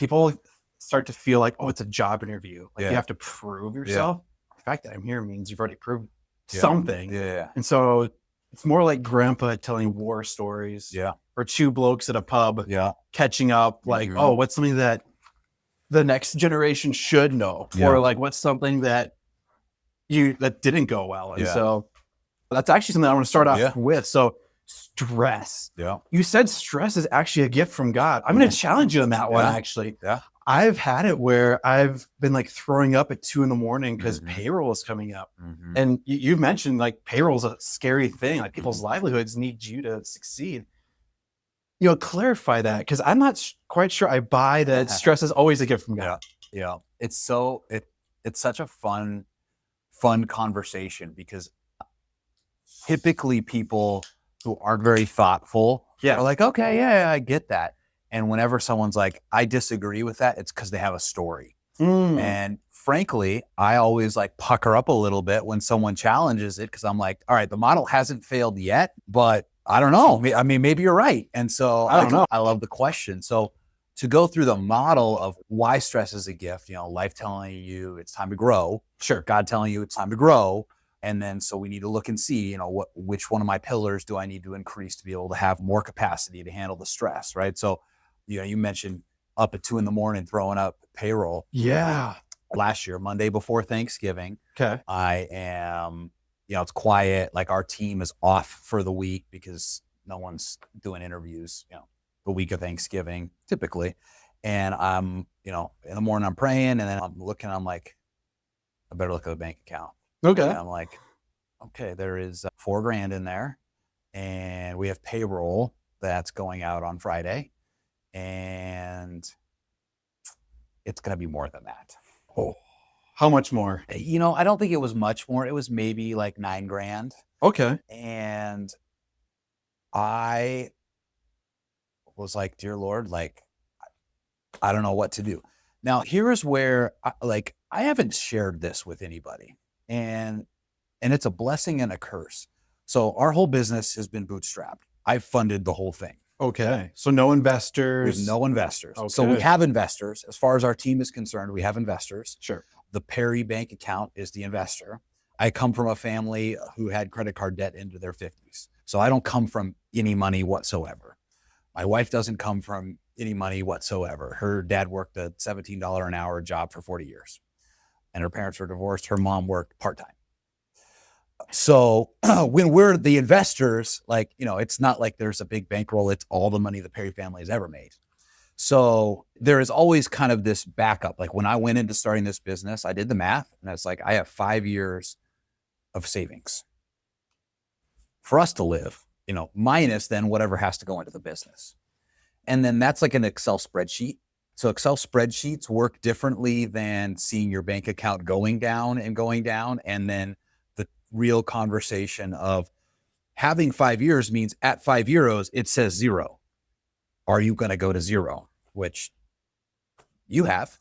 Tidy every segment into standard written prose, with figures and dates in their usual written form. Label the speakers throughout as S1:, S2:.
S1: people start to feel like, oh, it's a job interview. Like
S2: Yeah.
S1: you have to prove
S2: Yeah.
S1: yourself. The fact that I'm here means you've already proved
S2: Yeah.
S1: something.
S2: Yeah.
S1: And so it's more like grandpa telling war stories.
S2: Yeah.
S1: Or two blokes at a pub
S2: Yeah.
S1: catching up, like, oh, what's something that the next generation should know?
S2: Yeah.
S1: Or like what's something that didn't go well. And
S2: Yeah.
S1: so that's actually something I want to start off
S2: Yeah.
S1: with. So stress.
S2: Yeah.
S1: You said stress is actually a gift from God. I'm going to challenge you on that one, actually.
S2: Yeah.
S1: I've had it where I've been like throwing up at 2 a.m. because
S2: Mhm.
S1: payroll is coming up.
S2: Mhm.
S1: And you've mentioned like payroll is a scary thing. Like people's livelihoods need you to succeed. Clarify that, because I'm not quite sure I buy that stress is always a gift from God.
S2: Yeah. It's such a fun conversation, because typically people who aren't very thoughtful are like, okay, yeah, I get that. And whenever someone's like, I disagree with that, it's because they have a story. And frankly, I always like pucker up a little bit when someone challenges it, because I'm like, all right, the model hasn't failed yet, but I don't know. I mean, maybe you're right. And so
S1: I don't know.
S2: I love the question. So to go through the model of why stress is a gift, life telling you it's time to grow.
S1: Sure.
S2: God telling you it's time to grow. And then, so we need to look and see, which one of my pillars do I need to increase to be able to have more capacity to handle the stress, right? So, you mentioned up at 2 a.m. throwing up payroll.
S1: Yeah.
S2: Last year, Monday before Thanksgiving,
S1: Okay.
S2: I am, it's quiet. Like our team is off for the week because no one's doing interviews, the week of Thanksgiving typically. And I'm, in the morning I'm praying, and then I'm looking, I'm like, I better look at the bank account.
S1: Okay.
S2: And I'm like, okay, there is $4,000 in there, and we have payroll that's going out on Friday, and it's going to be more than that.
S1: Oh, how much more?
S2: I don't think it was much more. It was maybe like $9,000.
S1: Okay.
S2: And I was like, dear Lord, like, I don't know what to do. Now, here's where I haven't shared this with anybody, and it's a blessing and a curse. So our whole business has been bootstrapped. I've funded the whole thing.
S1: Okay. So no investors.
S2: We have no investors.
S1: Okay.
S2: So we have investors. As far as our team is concerned, we have investors.
S1: Sure.
S2: The Perry bank account is the investor. I come from a family who had credit card debt into their 50s. So I don't come from any money whatsoever. My wife doesn't come from any money whatsoever. Her dad worked a $17 an hour job for 40 years. And her parents were divorced. Her mom worked part-time. So when we're the investors, like, it's not like there's a big bankroll. It's all the money the Perry family has ever made. So there is always kind of this backup. Like when I went into starting this business, I did the math, and it's like, I have 5 years of savings for us to live, minus then whatever has to go into the business. And then that's like an Excel spreadsheet. So Excel spreadsheets work differently than seeing your bank account going down. And then the real conversation of having 5 years means at €5, it says 0. Are you going to go to 0? Which you have.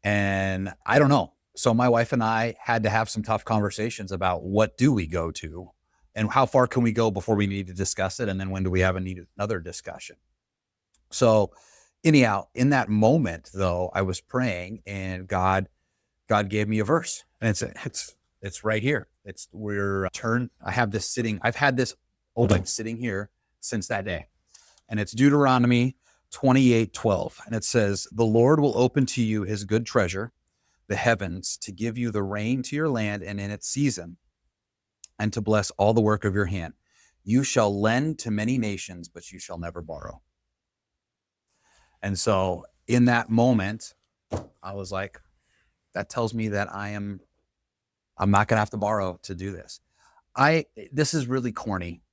S2: And I don't know. So my wife and I had to have some tough conversations about what do we go to and how far can we go before we need to discuss it. And then when do we have another discussion? So anyhow, in that moment though, I was praying, and God gave me a verse, and it's right here. I have this sitting. I've had this sitting here since that day. And it's Deuteronomy 28:12. And it says, the Lord will open to you his good treasure, the heavens, to give you the rain to your land and in its season, and to bless all the work of your hand. You shall lend to many nations, but you shall never borrow. And so in that moment, I was like, that tells me that I'm not going to have to borrow to do this. This is really corny.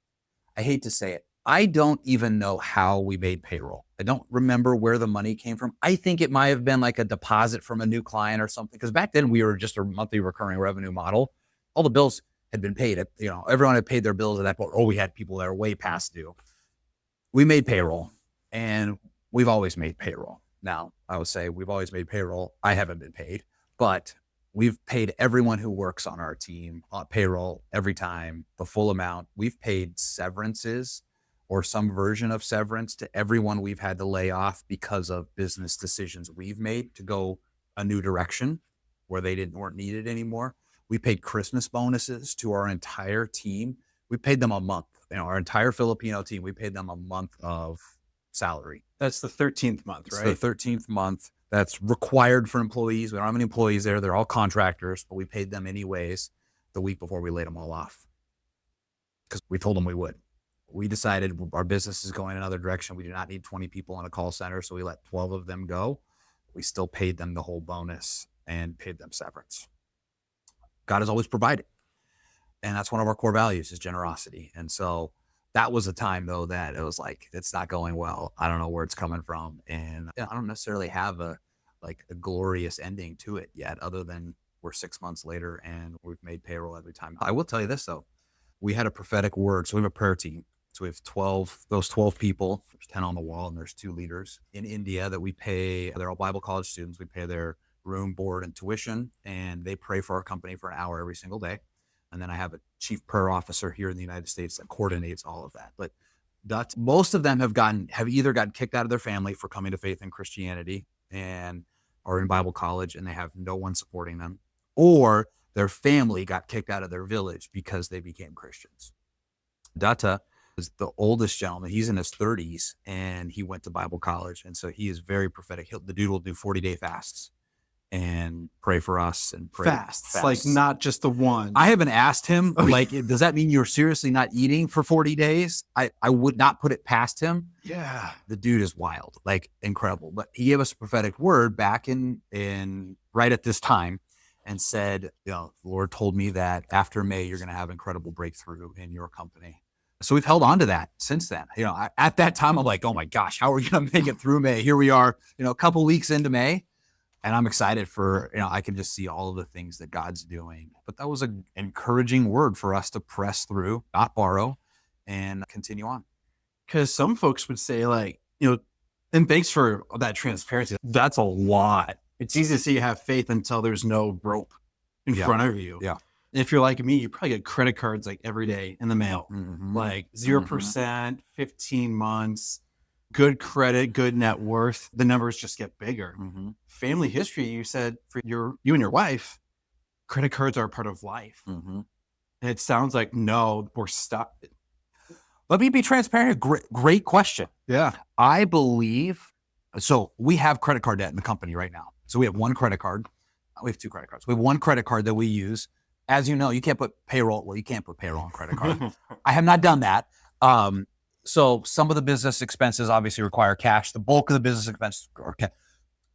S2: I hate to say it. I don't even know how we made payroll. I don't remember where the money came from. I think it might have been like a deposit from a new client or something, because back then we were just a monthly recurring revenue model. All the bills had been paid. Everyone had paid their bills at that point. Or we had people that are way past due. We made payroll, and we've always made payroll. Now, I would say we've always made payroll. I haven't been paid, but we've paid everyone who works on our team on payroll every time, the full amount. We've paid severances or some version of severance to everyone we've had to lay off because of business decisions we've made to go a new direction where they weren't needed anymore. We paid Christmas bonuses to our entire team. We paid them a month. Our entire Filipino team, we paid them a month of salary.
S1: That's the 13th month,
S2: It's
S1: right?
S2: the 13th month. That's required for employees. We don't have any employees there. They're all contractors, but we paid them anyways the week before we laid them all off because we told them we would. We decided our business is going another direction. We do not need 20 people in a call center, so we let 12 of them go. We still paid them the whole bonus and paid them severance. God has always provided. And that's one of our core values is generosity. And so that was a time, though, that it was like, it's not going well. I don't know where it's coming from. And I don't necessarily have a glorious ending to it yet, other than we're 6 months later and we've made payroll every time. I will tell you this, though. We had a prophetic word. So we have a prayer team. So we have 12, those 12 people, there's 10 on the wall, and there's 2 leaders in India that we pay. They're all Bible college students. We pay their room, board, and tuition, and they pray for our company for an hour every single day. And then I have a chief prayer officer here in the United States that coordinates all of that. But most of them have either gotten kicked out of their family for coming to faith in Christianity and are in Bible college and they have no one supporting them, or their family got kicked out of their village because they became Christians. Datta is the oldest gentleman. He's in his 30s and he went to Bible college. And so he is very prophetic. The dude will do 40-day fasts and pray for us and pray.
S1: Fasts, like not just the one.
S2: I haven't asked him, like, does that mean you're seriously not eating for 40 days? I would not put it past him.
S1: Yeah.
S2: The dude is wild, like incredible. But he gave us a prophetic word back in right at this time and said, the Lord told me that after May, you're going to have incredible breakthrough in your company. So we've held on to that since then. At that time, I'm like, oh my gosh, how are we going to make it through May? Here we are, a couple weeks into May. And I'm excited for, I can just see all of the things that God's doing. But that was an encouraging word for us to press through, not borrow, and continue on.
S1: Because some folks would say and thanks for that transparency. That's a lot. It's easy to say you have faith until there's no rope in front of you.
S2: Yeah.
S1: If you're like me, you probably get credit cards like every day in the mail, like 0%, 15 months. Good credit, good net worth, the numbers just get bigger. Family history, you said for you and your wife, credit cards are a part of life. And it sounds like, no, we're stuck.
S2: Let me be transparent. Great question.
S1: Yeah.
S2: I believe, so we have credit card debt in the company right now. So we have one credit card. We have 2 credit cards. We have one credit card that we use. As you know, you can't put payroll. Well, you can't put payroll on credit card. I have not done that. So some of the business expenses obviously require cash. The bulk of the business expenses are cash.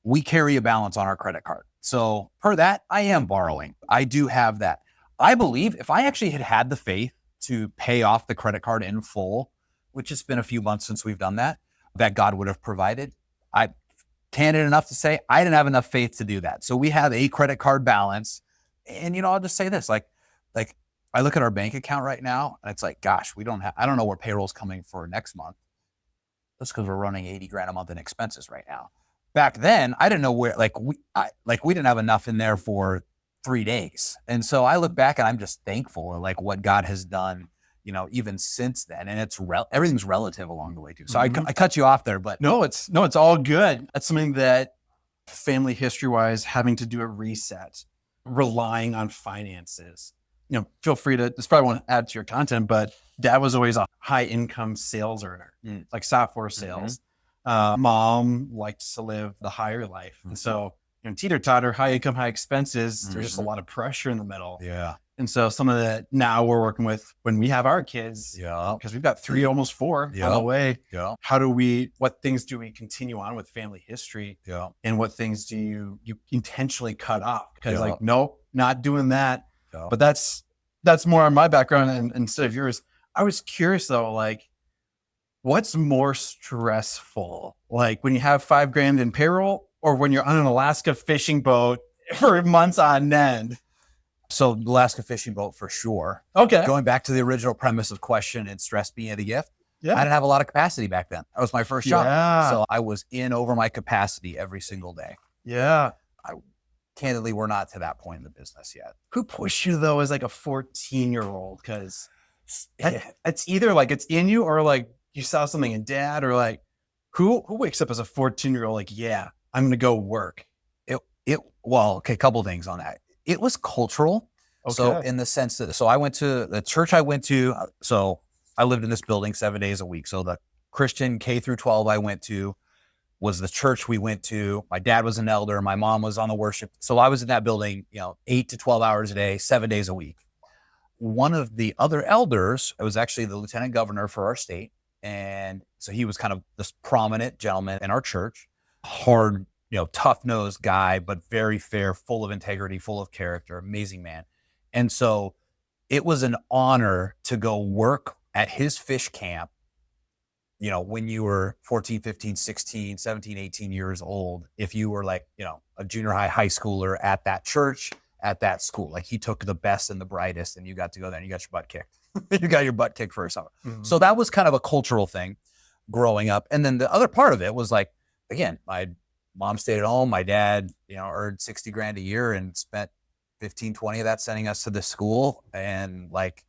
S2: We carry a balance on our credit card. So per that, I am borrowing. I do have that. I believe if I actually had the faith to pay off the credit card in full, which has been a few months since we've done that God would have provided. I'm candid enough to say I didn't have enough faith to do that. So we have a credit card balance. And, I'll just say this, like I look at our bank account right now and it's like, gosh, I don't know where payroll's coming for next month. That's because we're running 80 grand a month in expenses right now. Back then, I didn't know where, we didn't have enough in there for 3 days. And so I look back and I'm just thankful for what God has done, even since then. And it's everything's relative along the way too. So I cut you off there, but
S1: no, it's all good. That's something that family history wise, having to do a reset, relying on finances. Feel free to, this probably won't add to your content, but dad was always a high income sales earner, like software sales. Mom liked to live the higher life. And so, teeter-totter, high income, high expenses, there's just a lot of pressure in the middle.
S2: Yeah.
S1: And so some of that now we're working with when we have our kids, because we've got 3, almost 4 on the way.
S2: Yeah.
S1: What things do we continue on with family history?
S2: Yeah.
S1: And what things do you intentionally cut off? Because nope, not doing that. Yeah. But that's more on my background instead of yours. I was curious though, what's more stressful? When you have $5 grand in payroll or when you're on an Alaska fishing boat for months on end?
S2: So Alaska fishing boat for sure.
S1: Okay.
S2: Going back to the original premise of question and stress being a gift.
S1: Yeah.
S2: I didn't have a lot of capacity back then. That was my first job. Yeah. So I was in over my capacity every single day.
S1: Yeah.
S2: Candidly, we're not to that point in the business yet.
S1: Who pushed you though as a 14-year-old? Because it's either it's in you or you saw something in dad, or like who wakes up as a 14-year-old like, yeah, I'm gonna go work?
S2: Well, okay, a couple things on that. It was cultural. So
S1: Okay.
S2: in the sense that, so I went to the church I went to, so I lived in this building 7 days a week. So the Christian K through 12 I went to was the church we went to. My dad was an elder. My mom was on the worship. So I was in that building, 8 to 12 hours a day, 7 days a week. One of the other elders, it was actually the lieutenant governor for our state. And so he was kind of this prominent gentleman in our church, hard, tough nosed guy, but very fair, full of integrity, full of character, amazing man. And so it was an honor to go work at his fish camp, when you were 14, 15, 16, 17, 18 years old. If you were like, a junior high schooler at that church, at that school, like he took the best and the brightest, and you got to go there and you got your butt kicked. You got your butt kicked for a summer.
S1: Mhm.
S2: So that was kind of a cultural thing growing up. And then the other part of it was like, again, my mom stayed at home. My dad, earned 60 grand a year and spent 15, 20 of that sending us to the school. And like,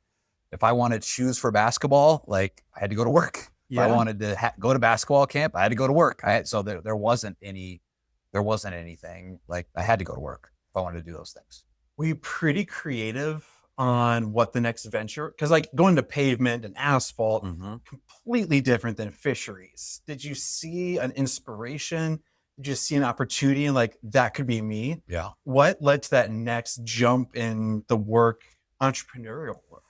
S2: if I wanted shoes for basketball, like I had to go to work. If I wanted to go to basketball camp, I had to go to work. So there wasn't anything like I had to go to work if I wanted to do those things.
S1: Were you pretty creative on what the next venture? Because like going to pavement and asphalt, completely different than fisheries. Did you see an inspiration? Did you see an opportunity and like that could be me?
S2: Yeah.
S1: What led to that next jump in the work entrepreneurial world?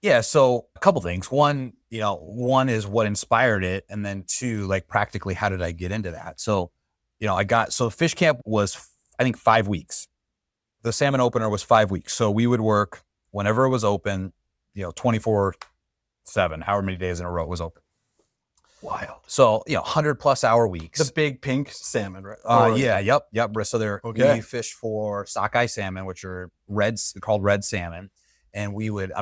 S2: Yeah. So a couple things. One is what inspired it. And then two, like practically, how did I get into that? So, fish camp was, I think, 5 weeks. The salmon opener was 5 weeks. So we would work whenever it was open, 24/7, however many days in a row it was open.
S1: Wild.
S2: So, 100+ hour weeks.
S1: The big pink salmon, right?
S2: Yeah. Yep. So
S1: Okay.
S2: we fish for sockeye salmon, which are called red salmon. And we would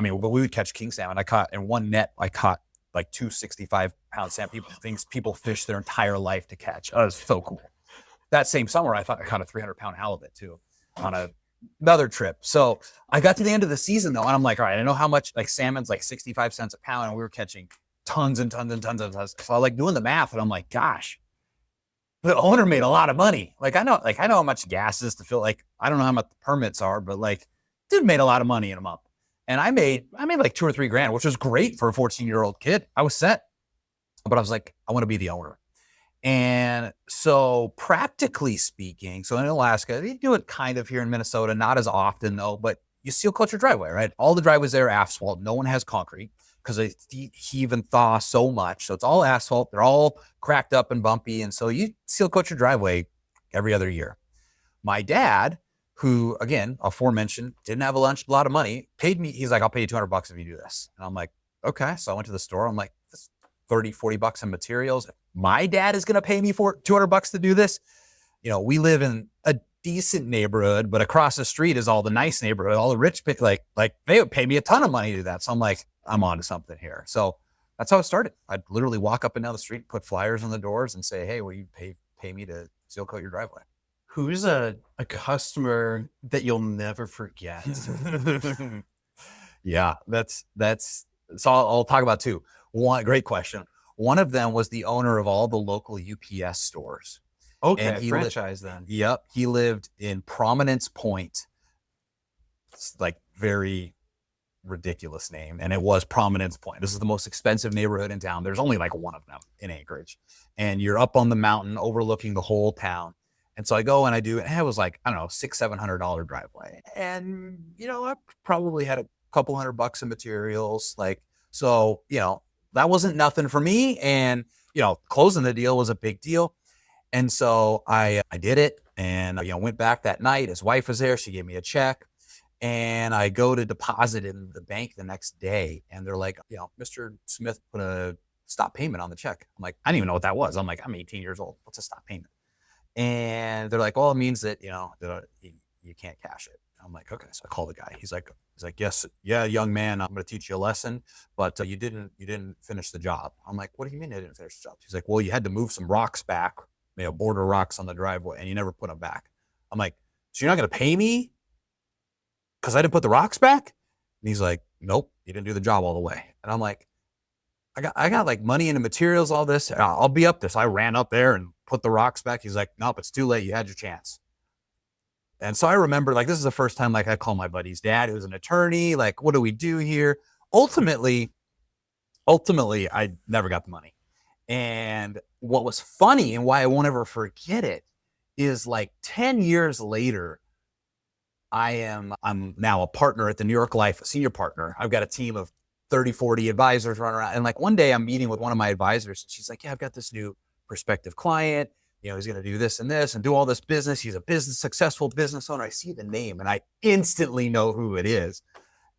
S2: catch king salmon. In one net, I caught like 2 65-pound salmon. People fish their entire life to catch. Oh, it was so cool. That same summer, I thought I caught a 300-pound halibut too on another trip. So I got to the end of the season though, and I'm like, all right, I know how much like salmon's like 65 cents a pound, and we were catching tons and tons and tons of tons. So I like doing the math, and I'm like, gosh, the owner made a lot of money. I know how much gas is to fill. Like, I don't know how much the permits are, but like, dude made a lot of money in a month. And I made like 2 or 3 grand, which was great for a 14-year-old kid. I was set, but I was like, I want to be the owner. And so practically speaking, so in Alaska, they do it kind of here in Minnesota, not as often though, but you seal coat your driveway, right? All the driveways there are asphalt. No one has concrete because they heave and thaw so much. So it's all asphalt. They're all cracked up and bumpy. And so you seal coat your driveway every other year. My dad, who again, aforementioned, didn't have a lot of money, paid me. He's like, I'll pay you $200 if you do this. And I'm like, okay. So I went to the store. I'm like, this 30, $40 in materials. My dad is going to pay me for $200 to do this. We live in a decent neighborhood, but across the street is all the nice neighborhood, all the rich pick, like they would pay me a ton of money to do that. So I'm like, I'm onto something here. So that's how it started. I'd literally walk up and down the street, put flyers on the doors and say, hey, will you pay me to seal coat your driveway?
S1: Who's a customer that you'll never forget?
S2: Yeah, so I'll talk about two. One, great question. One of them was the owner of all the local UPS stores.
S1: Okay,
S2: And he
S1: franchise then.
S2: Yep, he lived in Prominence Point. It's like very ridiculous name, and it was Prominence Point. This is the most expensive neighborhood in town. There's only like one of them in Anchorage, and you're up on the mountain overlooking the whole town. And so I go and I do, and it was like, I don't know, $600-700 driveway. And, I probably had a couple $100 in materials. Like, so, that wasn't nothing for me. And, closing the deal was a big deal. And so I did it and, went back that night. His wife was there. She gave me a check and I go to deposit in the bank the next day. And they're like, Mr. Smith put a stop payment on the check. I'm like, I didn't even know what that was. I'm like, I'm 18 years old. What's a stop payment? And they're like, well, it means that, that you can't cash it. I'm like, okay. So I call the guy. He's like, yes, yeah, young man, I'm going to teach you a lesson, but you didn't finish the job. I'm like, what do you mean I didn't finish the job? He's like, well, you had to move some rocks back, border rocks on the driveway, and you never put them back. I'm like, so you're not going to pay me because I didn't put the rocks back? And he's like, nope, you didn't do the job all the way. And I'm like, I got like money and the materials, all this. I'll be up this. I ran up there and put the rocks back. He's like, nope, it's too late. You had your chance. And so I remember like, this is the first time like I called my buddy's dad, who's an attorney. Like, what do we do here? Ultimately, I never got the money. And what was funny and why I won't ever forget it is like 10 years later, I'm now a partner at the New York Life, a senior partner. I've got a team of 30, 40 advisors running around. And like one day I'm meeting with one of my advisors and she's like, yeah, I've got this new prospective client. You know, he's going to do this and do all this business. He's a successful business owner. I see the name and I instantly know who it is.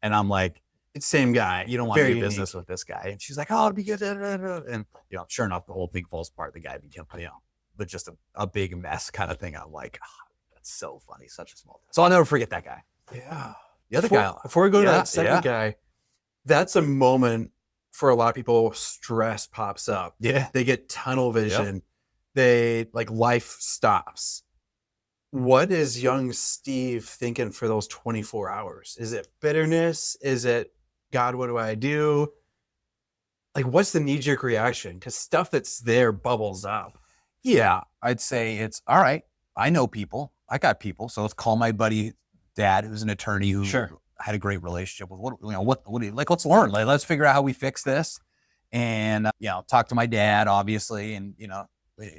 S2: And I'm like,
S1: It's the same guy.
S2: you don't want to do business with this guy. And she's like, oh, it'll be good. And, you know, sure enough, the whole thing falls apart. The guy became, you know, but just a big mess kind of thing. I'm like, oh, that's so funny. Such a small thing. So I'll never forget that guy.
S1: Yeah.
S2: The other guy.
S1: Before we go to that second guy, that's a moment for a lot of people. Stress pops up.
S2: Yeah.
S1: They get tunnel vision. They like life stops. What is young Steve thinking for those 24 hours? Is it bitterness? Is it, God, what do I do? Like, what's the knee-jerk reaction? Because stuff that's there bubbles up.
S2: Yeah, I'd say it's all right. I know people. I got people. So let's call my buddy dad, who's an attorney who had a great relationship with what do you like? Let's learn. Like, let's figure out how we fix this. And you know, talk to my dad, obviously. And you know,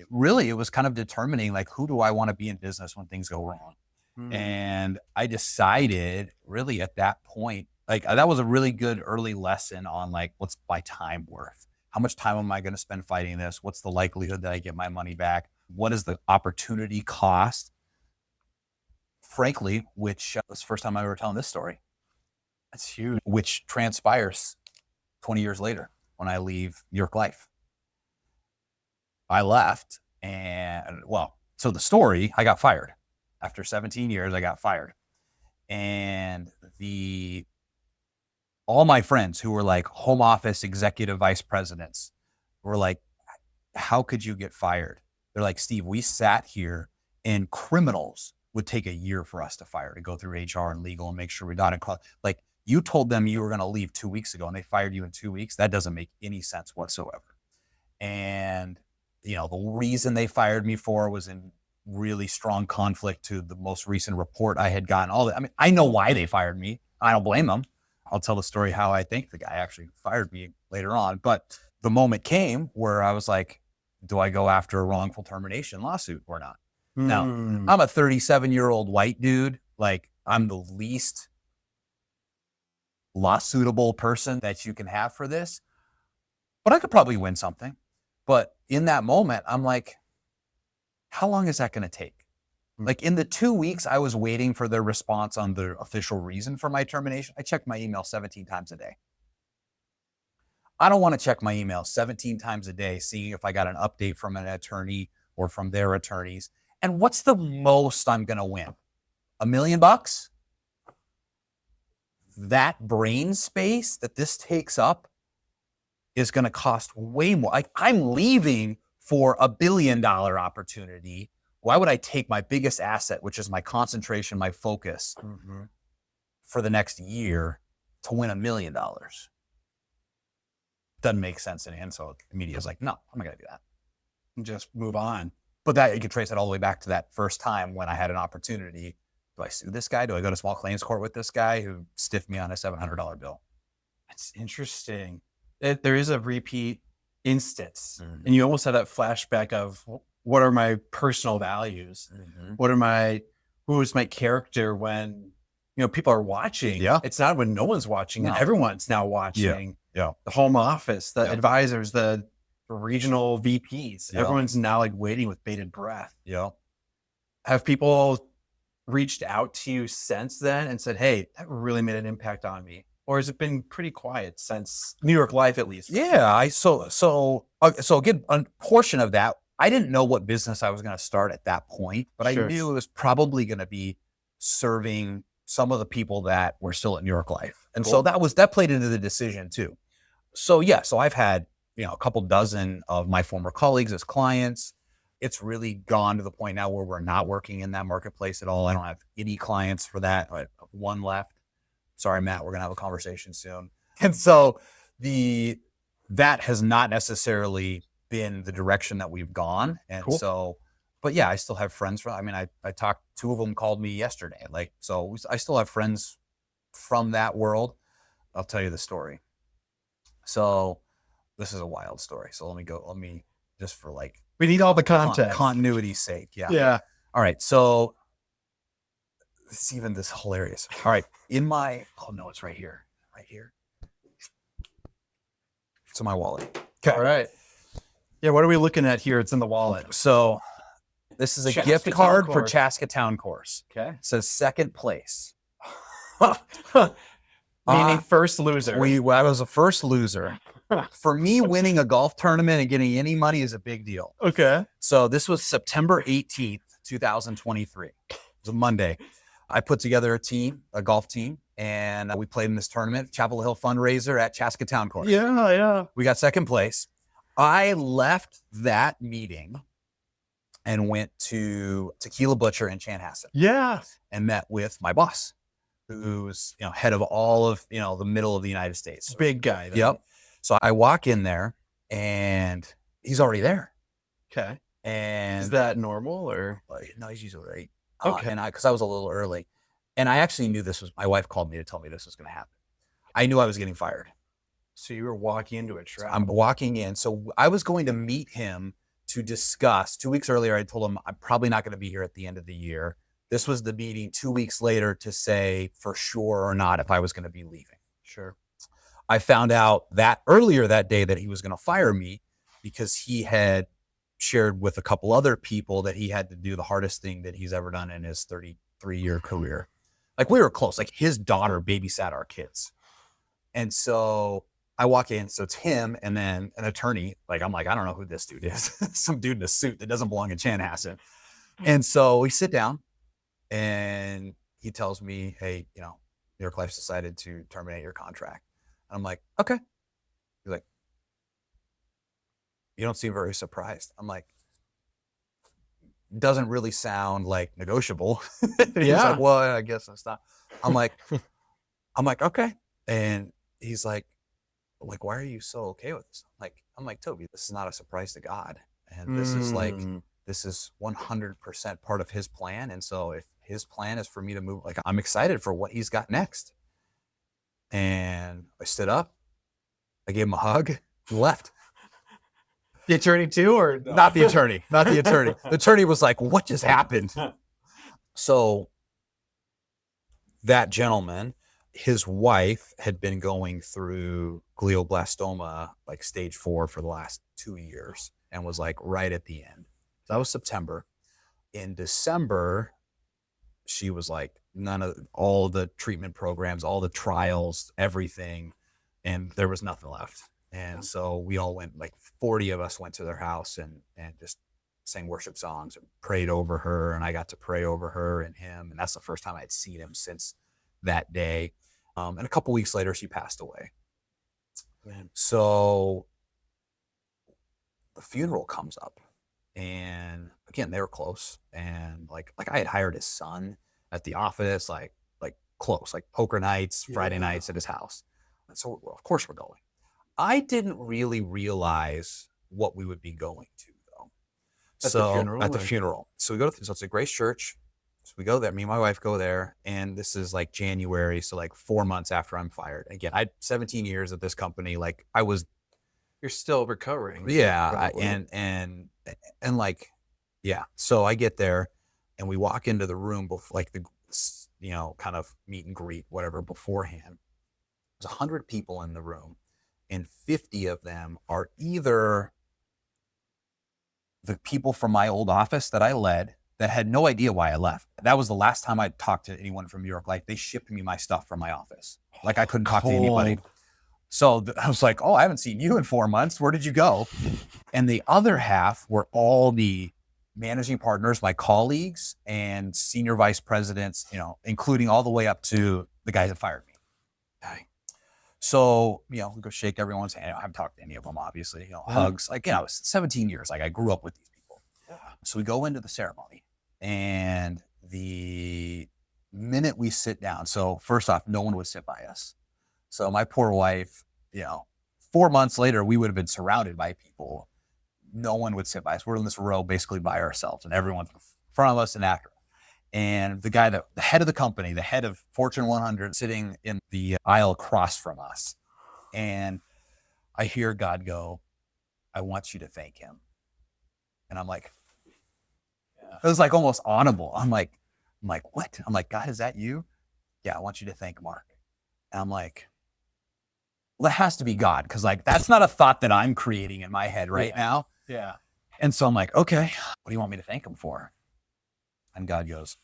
S2: really, it was kind of determining like who do I want to be in business when things go wrong. And I decided really at that point, like that was a really good early lesson on like, what's my time worth? How much time am I going to spend fighting this? What's the likelihood that I get my money back? What is the opportunity cost? Frankly, which was the first time I ever telling this story.
S1: That's huge.
S2: Which transpires 20 years later when I leave New York Life. I left and so the story, I got fired. After 17 years, I got fired. And all my friends who were like home office executive vice presidents were like, how could you get fired? They're like, Steve, we sat here and criminals would take a year for us to fire, to go through HR and legal and make sure we dotted and like you told them you were going to leave 2 weeks ago and they fired you in 2 weeks. That doesn't make any sense whatsoever. And, you know, the reason they fired me for was in really strong conflict to the most recent report I had gotten. All that. I mean, I know why they fired me. I don't blame them. I'll tell the story how I think the guy actually fired me later on. But the moment came where I was like, do I go after a wrongful termination lawsuit or not? Now, I'm a 37-year-old white dude. Like, I'm the least lawsuitable person that you can have for this. But I could probably win something. But in that moment, I'm like, how long is that going to take? Like in the 2 weeks I was waiting for their response on the official reason for my termination, I checked my email 17 times a day. I don't want to check my email 17 times a day, seeing if I got an update from an attorney or from their attorneys. And what's the most I'm going to win? $1 million? That brain space that this takes up is going to cost way more. Like I'm leaving for $1 billion opportunity. Why would I take my biggest asset, which is my concentration, my focus, for the next year to win $1 million? Doesn't make sense. And so the media is like, no, I'm not going to do that.
S1: And just move on.
S2: But that you could trace it all the way back to that first time when I had an opportunity. Do I sue this guy? Do I go to small claims court with this guy who stiffed me on a $700 bill?
S1: That's interesting. There is a repeat instance. And you almost have that flashback of what are my personal values? Who is my character when, you know, people are watching?
S2: Yeah.
S1: It's not when no one's watching and everyone's now watching.
S2: Yeah.
S1: The home office, the advisors, the regional VPs, everyone's now like waiting with bated breath.
S2: Yeah.
S1: Have people reached out to you since then and said, hey, that really made an impact on me? Or has it been pretty quiet since New York Life, at least?
S2: Yeah. So again, a portion of that, I didn't know what business I was going to start at that point, but I knew it was probably going to be serving some of the people that were still at New York Life. And so that played into the decision too. So so I've had, you know, a couple dozen of my former colleagues as clients. It's really gone to the point now where we're not working in that marketplace at all. I don't have any clients for that. I have one left. Sorry, Matt, we're going to have a conversation soon. And so the that has not necessarily been the direction that we've gone. And
S1: Cool.
S2: so, but yeah, I still have friends from, I mean, I talked, two of them called me yesterday. Like, so I still have friends from that world. I'll tell you the story. So this is a wild story. So let me just for like,
S1: We need all the context.
S2: Continuity's sake. Yeah.
S1: Yeah.
S2: All right. So it's even this hilarious. All right. Oh no, it's right here. Right here. It's in my wallet.
S1: Okay. All right. Yeah. What are we looking at here? It's in the wallet.
S2: So this is a
S1: Chaska
S2: gift
S1: Town
S2: card for
S1: Course.
S2: Chaska Town Course.
S1: Okay.
S2: It says second place.
S1: Meaning first loser.
S2: I was the first loser. For me, winning a golf tournament and getting any money is a big deal.
S1: Okay.
S2: So this was September 18th, 2023. It was a Monday. I put together a golf team, and we played in this tournament, Chapel Hill fundraiser at Chaska Town Course.
S1: Yeah.
S2: We got second place. I left that meeting and went to Tequila Butcher in Chanhassen.
S1: Yeah.
S2: And met with my boss, who's head of all of the middle of the United States.
S1: Big guy. Then.
S2: Yep. So I walk in there, and he's already there.
S1: Okay.
S2: And
S1: is that normal or?
S2: No, he's usually right.
S1: Okay.
S2: And because I was a little early, and I actually knew my wife called me to tell me this was going to happen. I knew I was getting fired.
S1: So you were walking into a trap.
S2: I'm walking in. So I was going to meet him to discuss. 2 weeks earlier, I told him I'm probably not going to be here at the end of the year. This was the meeting 2 weeks later to say for sure or not if I was going to be leaving.
S1: Sure.
S2: I found out that earlier that day that he was going to fire me because he had shared with a couple other people that he had to do the hardest thing that he's ever done in his 33-year career. Like, we were close. Like, his daughter babysat our kids. And so I walk in, so it's him and then an attorney. Like, I'm like, I don't know who this dude is. Some dude in a suit that doesn't belong in Chanhassen. And so we sit down, and he tells me, hey, New York Life's decided to terminate your contract. And I'm like, okay. He's like, you don't seem very surprised. I'm like, doesn't really sound like negotiable. He's like, well, I guess that's not. I'm like, okay. And he's like, why are you so okay with this? I'm like, Toby, this is not a surprise to God. And this is this is 100% part of his plan. And so if his plan is for me to move, I'm excited for what he's got next. And I stood up, I gave him a hug, and left.
S1: The attorney too, or no?
S2: Not the attorney. The attorney was like, what just happened? So that gentleman, his wife had been going through glioblastoma, stage 4 for the last 2 years, and was right at the end. So that was September. In December, she was all the treatment programs, all the trials, everything, and there was nothing left. And so we all went, 40 of us went to their house and just sang worship songs and prayed over her. And I got to pray over her and him. And that's the first time I'd seen him since that day. And a couple weeks later, she passed away. Man. So the funeral comes up, and again, they were close. And I had hired his son at the office, close, poker nights, Friday nights at his house. And so of course we're going. I didn't really realize what we would be going to, though. At the funeral. So we go to, so it's a Grace Church. So we go there. Me and my wife go there, and this is January, so 4 months after I'm fired. Again, I had 17 years at this company.
S1: You're still recovering.
S2: Yeah, yeah. So I get there, and we walk into the room before, kind of meet and greet, whatever, beforehand. There's 100 people in the room, and 50 of them are either the people from my old office that I led that had no idea why I left. That was the last time I talked to anyone from New York Life. They shipped me my stuff from my office. I couldn't talk to anybody. So I was like, oh, I haven't seen you in 4 months. Where did you go? And the other half were all the managing partners, my colleagues, and senior vice presidents, including all the way up to the guy that fired me. Okay. So, we go shake everyone's hand. I haven't talked to any of them, obviously, hugs. It was 17 years. I grew up with these people. Yeah. So we go into the ceremony, and the minute we sit down, so first off, no one would sit by us. So my poor wife, 4 months later, we would have been surrounded by people. No one would sit by us. We're in this row basically by ourselves, and everyone's in front of us and after us. And the guy the head of the company, the head of Fortune 100, sitting in the aisle across from us. And I hear God go, I want you to thank him. And I'm like, it was like almost audible. I'm like, what? I'm like, God, is that you? Yeah, I want you to thank Mark. And I'm like, well, that has to be God. Cause like, that's not a thought that I'm creating in my head right now.
S1: Yeah.
S2: And so I'm like, okay, what do you want me to thank him for? And God goes,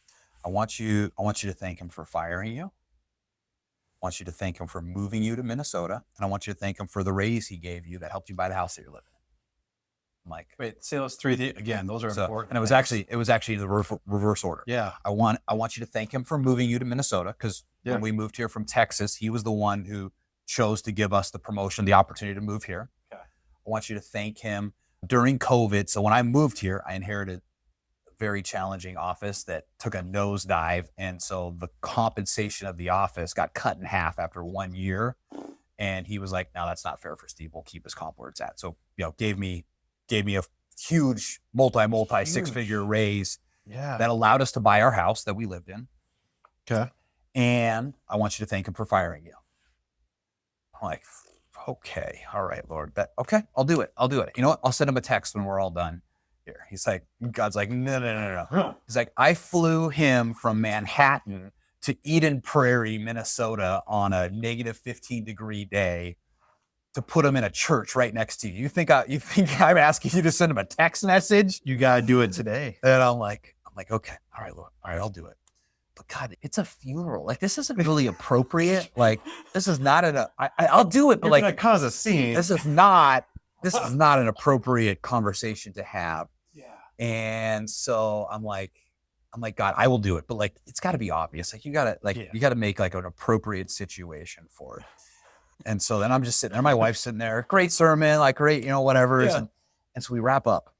S2: I want you to thank him for firing you. I want you to thank him for moving you to Minnesota. And I want you to thank him for the raise he gave you that helped you buy the house that you're living in. I'm like,
S1: wait, say those three again. Those are important.
S2: And it was actually the reverse order.
S1: Yeah.
S2: I want you to thank him for moving you to Minnesota, because when we moved here from Texas, he was the one who chose to give us the promotion, the opportunity to move here.
S1: Okay.
S2: I want you to thank him during COVID. So when I moved here, I inherited a very challenging office that took a nosedive. And so the compensation of the office got cut in half after 1 year. And he was like, no, that's not fair for Steve. We'll keep his comp where it's at. So, gave me a huge multi six-figure raise that allowed us to buy our house that we lived in.
S1: Okay.
S2: And I want you to thank him for firing you. I'm like, okay, all right, Lord. Okay, I'll do it. You know what? I'll send him a text when we're all done here. He's like, God's like, no. He's like, I flew him from Manhattan to Eden Prairie, Minnesota on a negative 15-degree day to put him in a church right next to you. You think I'm asking you to send him a text message?
S1: You got to do it today.
S2: And I'm like, okay, all right, Lord. All right, I'll do it. But God, it's a funeral. Like, this isn't really appropriate. Like, this is not I'll do it, but
S1: You're gonna cause a scene.
S2: This is not an appropriate conversation to have.
S1: Yeah.
S2: And so I'm like, God, I will do it. But like, it's got to be obvious. Like, you got to make like an appropriate situation for it. And so then I'm just sitting there. My wife's sitting there. Great sermon, like great, whatever.
S1: Yeah.
S2: And so we wrap up.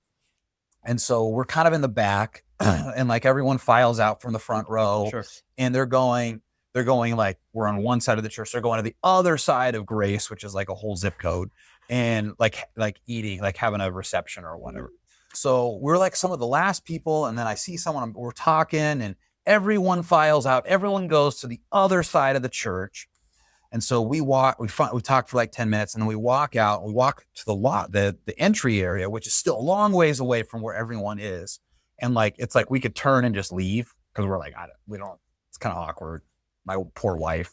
S2: And so we're kind of in the back, and like everyone files out from the front row.
S1: Sure.
S2: And they're going like, we're on one side of the church. They're going to the other side of Grace, which is like a whole zip code, and like eating, like having a reception or whatever. So we're like some of the last people. And then I see someone, we're talking, and everyone files out. Everyone goes to the other side of the church. And so we talk for like 10 minutes, and then we walk out. We walk to the lot, the entry area, which is still a long ways away from where everyone is. And like, it's like we could turn and just leave, because we're like, it's kind of awkward. My poor wife.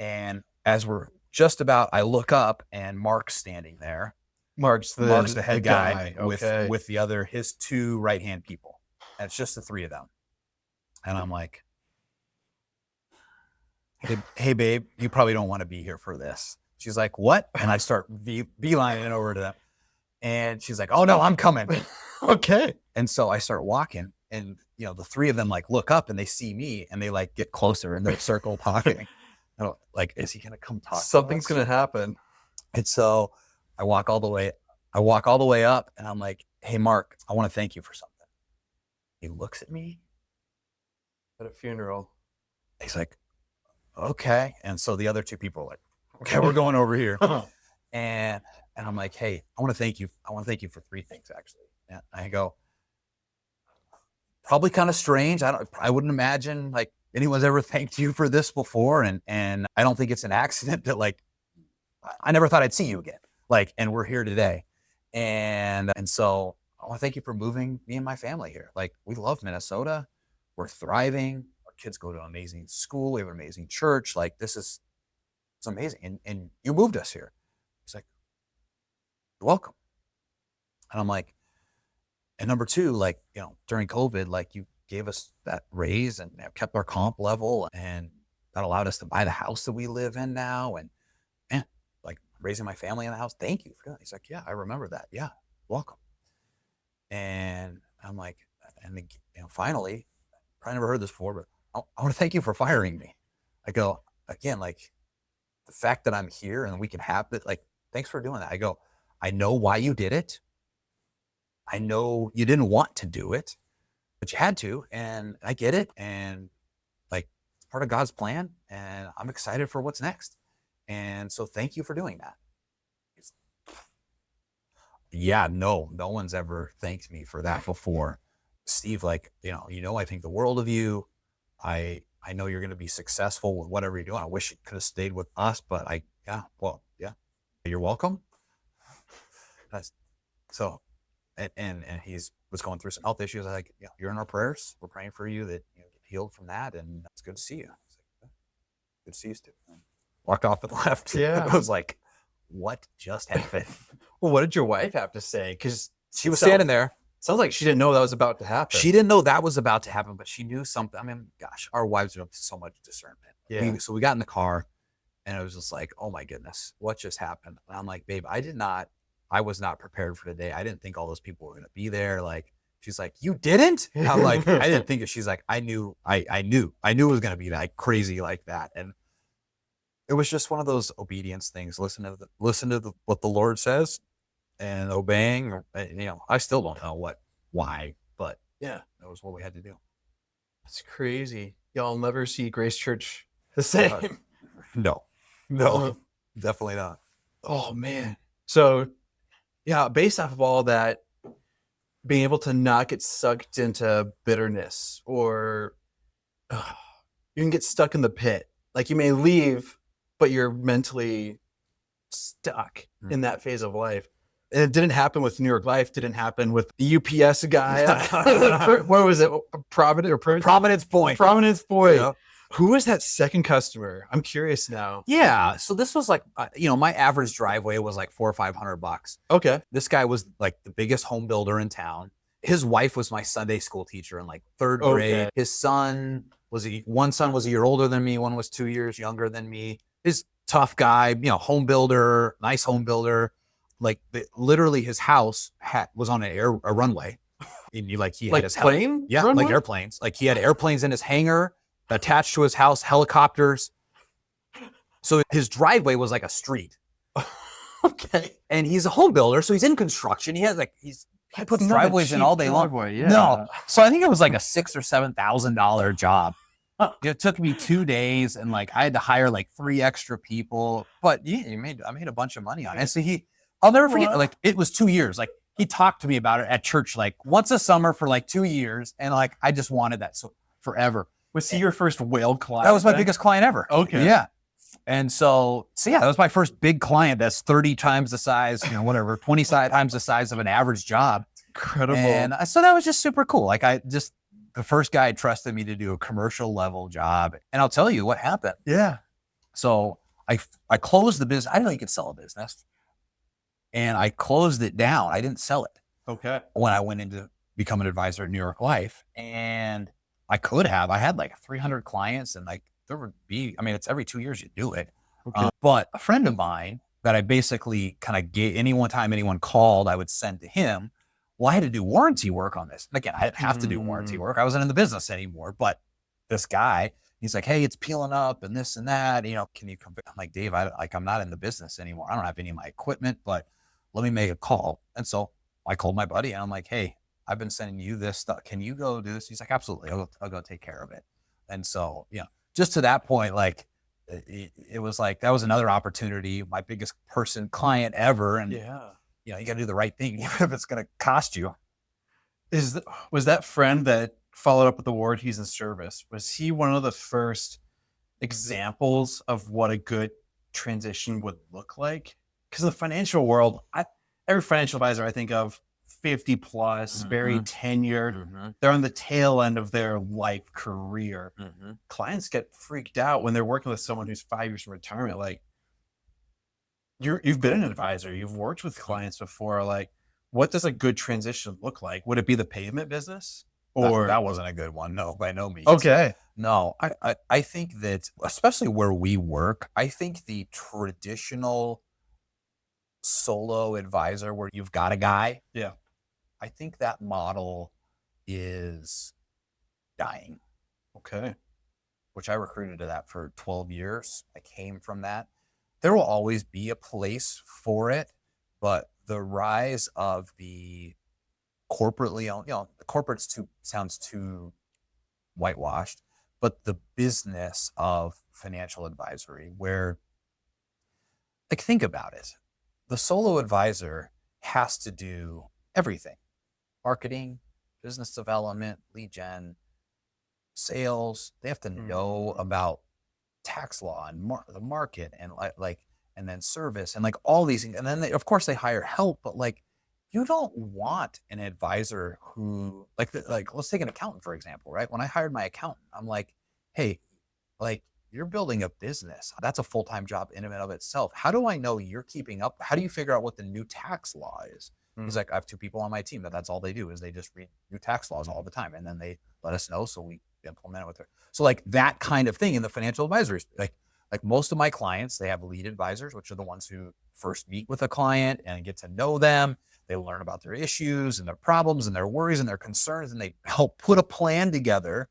S2: And as we're just about, I look up, and Mark's standing there.
S1: Mark's the
S2: head guy.
S1: Okay.
S2: with his two right-hand people. And it's just the three of them. And I'm like, hey, babe, you probably don't want to be here for this. She's like, what? And I start beelining over to them. And she's like, oh no, I'm coming.
S1: Okay.
S2: And so I start walking, and the three of them like look up, and they see me, and they like get closer, and they're circle talking. Like, is he gonna come talk?
S1: Something's gonna happen.
S2: And so I walk all the way up, and I'm like, hey, Mark, I want to thank you for something. He looks at me
S1: At a funeral.
S2: He's like, okay. And so the other two people are like, okay, we're going over here. And I'm like, hey, I want to thank you. I want to thank you for three things, actually. And I go, probably kind of strange. I wouldn't imagine like anyone's ever thanked you for this before. And I don't think it's an accident that like, I never thought I'd see you again. Like, and we're here today. And so I want to thank you for moving me and my family here. Like, we love Minnesota. We're thriving. Our kids go to an amazing school. We have an amazing church. Like, it's amazing. And you moved us here. He's like, you're welcome. And I'm like, and number two, like, during COVID, like, you gave us that raise and kept our comp level, and that allowed us to buy the house that we live in now. And man, like, raising my family in the house. Thank you for that. He's like, yeah, I remember that. Yeah. Welcome. And I'm like, and then, finally, probably never heard this before, but I want to thank you for firing me. I go, again, like, the fact that I'm here and we can have it, like, thanks for doing that. I go, I know why you did it. I know you didn't want to do it, but you had to, and I get it. And like, it's part of God's plan, and I'm excited for what's next. And so thank you for doing that. yeah, no one's ever thanked me for that before. Steve, like, I think the world of you. I know you're going to be successful with whatever you're doing. I wish you could have stayed with us, but yeah, you're welcome. That's, so, and he's was going through some health issues. I was like, yeah, you're in our prayers. We're praying for you that you get healed from that, and it's good to see you. Like, good to see you, Steve. Walked off and left.
S1: Yeah.
S2: I was like, what just happened?
S1: Well, what did your wife have to say? Because
S2: She was standing there.
S1: Sounds like she didn't know that was about to happen.
S2: She didn't know that was about to happen, but she knew something. I mean, gosh, our wives have so much discernment.
S1: Yeah.
S2: So we got in the car, and it was just like, oh my goodness, what just happened? And I'm like, babe, I was not prepared for today. I didn't think all those people were going to be there. Like, she's like, you didn't? And I'm like, I didn't think it. She's like, I knew it was going to be like crazy like that. And it was just one of those obedience things. Listen to what the Lord says and obeying. I still don't know why, but yeah, that was what we had to do.
S1: That's crazy. Y'all never see Grace Church the same.
S2: No, definitely not.
S1: Oh man. So yeah, based off of all that, being able to not get sucked into bitterness or you can get stuck in the pit. Like you may leave, but you're mentally stuck in that phase of life. And it didn't happen with New York Life. Didn't happen with the UPS guy. What was it?
S2: Providence Point.
S1: Providence Point.
S2: Yeah.
S1: Who was that second customer? I'm curious now.
S2: Yeah. So this was like, my average driveway was like $400 or $500.
S1: Okay.
S2: This guy was like the biggest home builder in town. His wife was my Sunday school teacher in like third grade. His one son was a year older than me. One was 2 years younger than me. His tough guy, home builder, nice home builder. Like literally his house was on a runway. And he had his
S1: plane?
S2: Yeah,
S1: runway?
S2: like airplanes. Like he had airplanes in his hangar attached to his house, helicopters. So his driveway was like a street.
S1: Okay.
S2: And he's a home builder, so he's in construction. He puts driveways in all day long.
S1: Yeah.
S2: No. So I think it was like a $6,000 or $7,000 job. It took me 2 days, and like I had to hire like 3 extra people. But yeah, I made a bunch of money on it. So I'll never forget. Like it was 2 years. Like he talked to me about it at church, like once a summer for like 2 years, and like I just wanted that so forever.
S1: Was he your first whale client?
S2: That was my biggest client ever.
S1: Okay.
S2: Yeah. And so yeah, that was my first big client. That's 30 times the size, 20 times the size of an average job.
S1: Incredible.
S2: And so that was just super cool. Like the first guy trusted me to do a commercial level job. And I'll tell you what happened.
S1: Yeah.
S2: So I closed the business. I didn't know you could sell a business. And I closed it down. I didn't sell it.
S1: Okay.
S2: When I went into become an advisor at New York Life. And I had like 300 clients, and like there would be, it's every 2 years you do it.
S1: Okay.
S2: But a friend of mine that I basically kind of gave, time anyone called, I would send to him. Well, I had to do warranty work on this. And again, I didn't have to do warranty work. I wasn't in the business anymore. But this guy, he's like, hey, it's peeling up and this and that. Can you come? I'm like, Dave, I'm not in the business anymore. I don't have any of my equipment, but let me make a call. And so I called my buddy, and I'm like, hey, I've been sending you this stuff. Can you go do this? He's like, absolutely. I'll go take care of it. And so, just to that point, like it was like, that was another opportunity, my biggest client ever. And you got to do the right thing, even if it's going to cost you.
S1: Was that friend that followed up with the word he's in service? Was he one of the first examples of what a good transition would look like? Because in the financial world, every financial advisor I think of, 50 plus, very tenured. They're on the tail end of their life career. Clients get freaked out when they're working with someone who's 5 years from retirement. Like you've been an advisor, you've worked with clients before. Like, what does a good transition look like? Would it be the pavement business? Or
S2: that wasn't a good one. No, by no means.
S1: Okay.
S2: No, I think that, especially where we work, I think the traditional solo advisor where you've got a guy.
S1: Yeah.
S2: I think that model is dying.
S1: Okay.
S2: Which I recruited to that for 12 years. I came from that. There will always be a place for it, but the rise of the corporately owned, the corporate's sounds too whitewashed, but the business of financial advisory, where, like, think about it. The solo advisor has to do everything: marketing, business development, lead gen, sales. They have to know about tax law and the market and and then service and like all these things. And then of course they hire help, but like you don't want an advisor who like let's take an accountant for example, right? When I hired my accountant, I'm like, hey, like you're building a business. That's a full-time job in and of itself. How do I know you're keeping up? How do you figure out what the new tax law is? He's like, I have 2 people on my team that's all they do is they just read new tax laws all the time. And then they let us know. So we implement it with her. So like that kind of thing in the financial advisory, like most of my clients, they have lead advisors, which are the ones who first meet with a client and get to know them. They learn about their issues and their problems and their worries and their concerns, and they help put a plan together.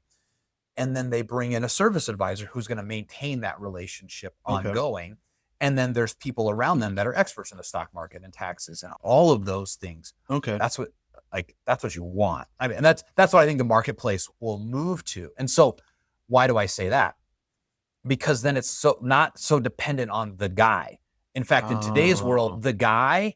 S2: And then they bring in a service advisor who's going to maintain that relationship ongoing. And then there's people around them that are experts in the stock market and taxes and all of those things.
S1: Okay.
S2: That's what you want. I mean, and that's what I think the marketplace will move to. And so why do I say that? Because then it's not so dependent on the guy. In fact, in today's world, the guy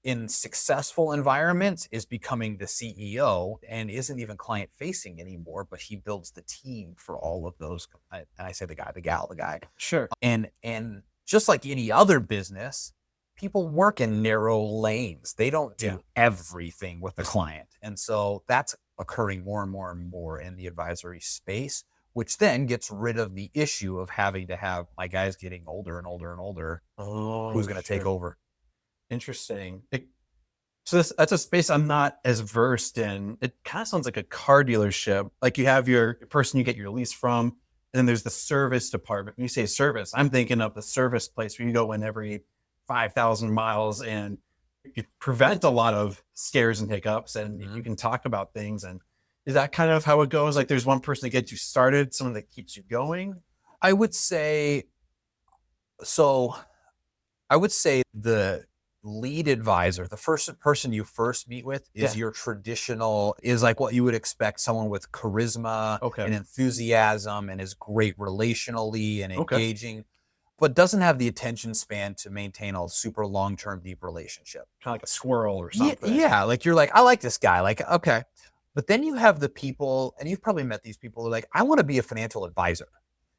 S2: in successful environments is becoming the CEO and isn't even client facing anymore, but he builds the team for all of those. And I say the guy, the gal, the guy.
S1: Sure.
S2: And just like any other business, people work in narrow lanes. They don't do everything with the client. And so that's occurring more and more and more in the advisory space, which then gets rid of the issue of having to have my guys getting older and older and older. Who's going to take over?
S1: Interesting. So that's a space I'm not as versed in. It kind of sounds like a car dealership. Like you have your person you get your lease from, and then there's the service department. When you say service, I'm thinking of the service place where you go in every 5,000 miles and you prevent a lot of scares and hiccups, and you can talk about things. And is that kind of how it goes? Like there's one person that gets you started, someone that keeps you going?
S2: I would say the lead advisor, the first person you first meet with is your traditional, is like what you would expect, someone with charisma and enthusiasm and is great relationally and engaging, but doesn't have the attention span to maintain a super long-term deep relationship.
S1: Kind of like a squirrel or something.
S2: Yeah, like you're like, I like this guy. Like, okay. But then you have the people, and you've probably met these people who are like, I want to be a financial advisor.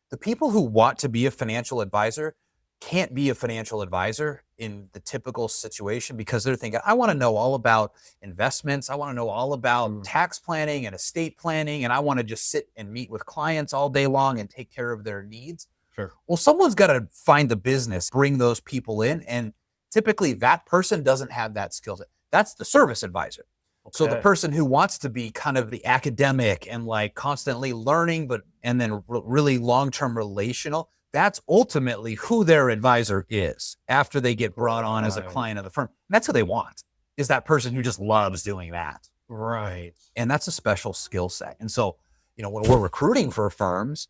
S2: The people who want to be a financial advisor can't be a financial advisor in the typical situation because they're thinking, I want to know all about investments. I want to know all about tax planning and estate planning. And I want to just sit and meet with clients all day long and take care of their needs.
S1: Sure.
S2: Well, someone's got to find the business, bring those people in. And typically that person doesn't have that skill set. That's the service advisor. So the person who wants to be kind of the academic and like constantly learning, and then really long-term relational, that's ultimately who their advisor is after they get brought on as a client of the firm. And that's who they want, is that person who just loves doing that.
S1: Right.
S2: And that's a special skill set. And so, when we're recruiting for firms,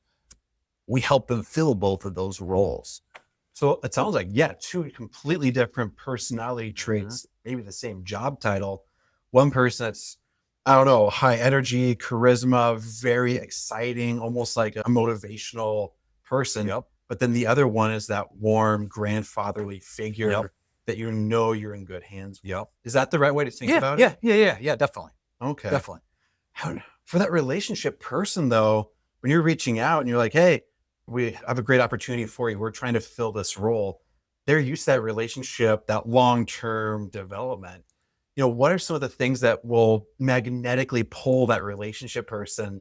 S2: we help them fill both of those roles.
S1: So it sounds like, 2 completely different personality traits, maybe the same job title. One person that's, I don't know, high energy, charisma, very exciting, almost like a motivational person. But then the other one is that warm, grandfatherly figure that you're in good hands with. Is that the right way to think about it?
S2: Yeah, definitely.
S1: Okay.
S2: Definitely.
S1: For that relationship person, though, when you're reaching out and you're like, hey, we have a great opportunity for you, we're trying to fill this role, they're used to that relationship, that long-term development. What are some of the things that will magnetically pull that relationship person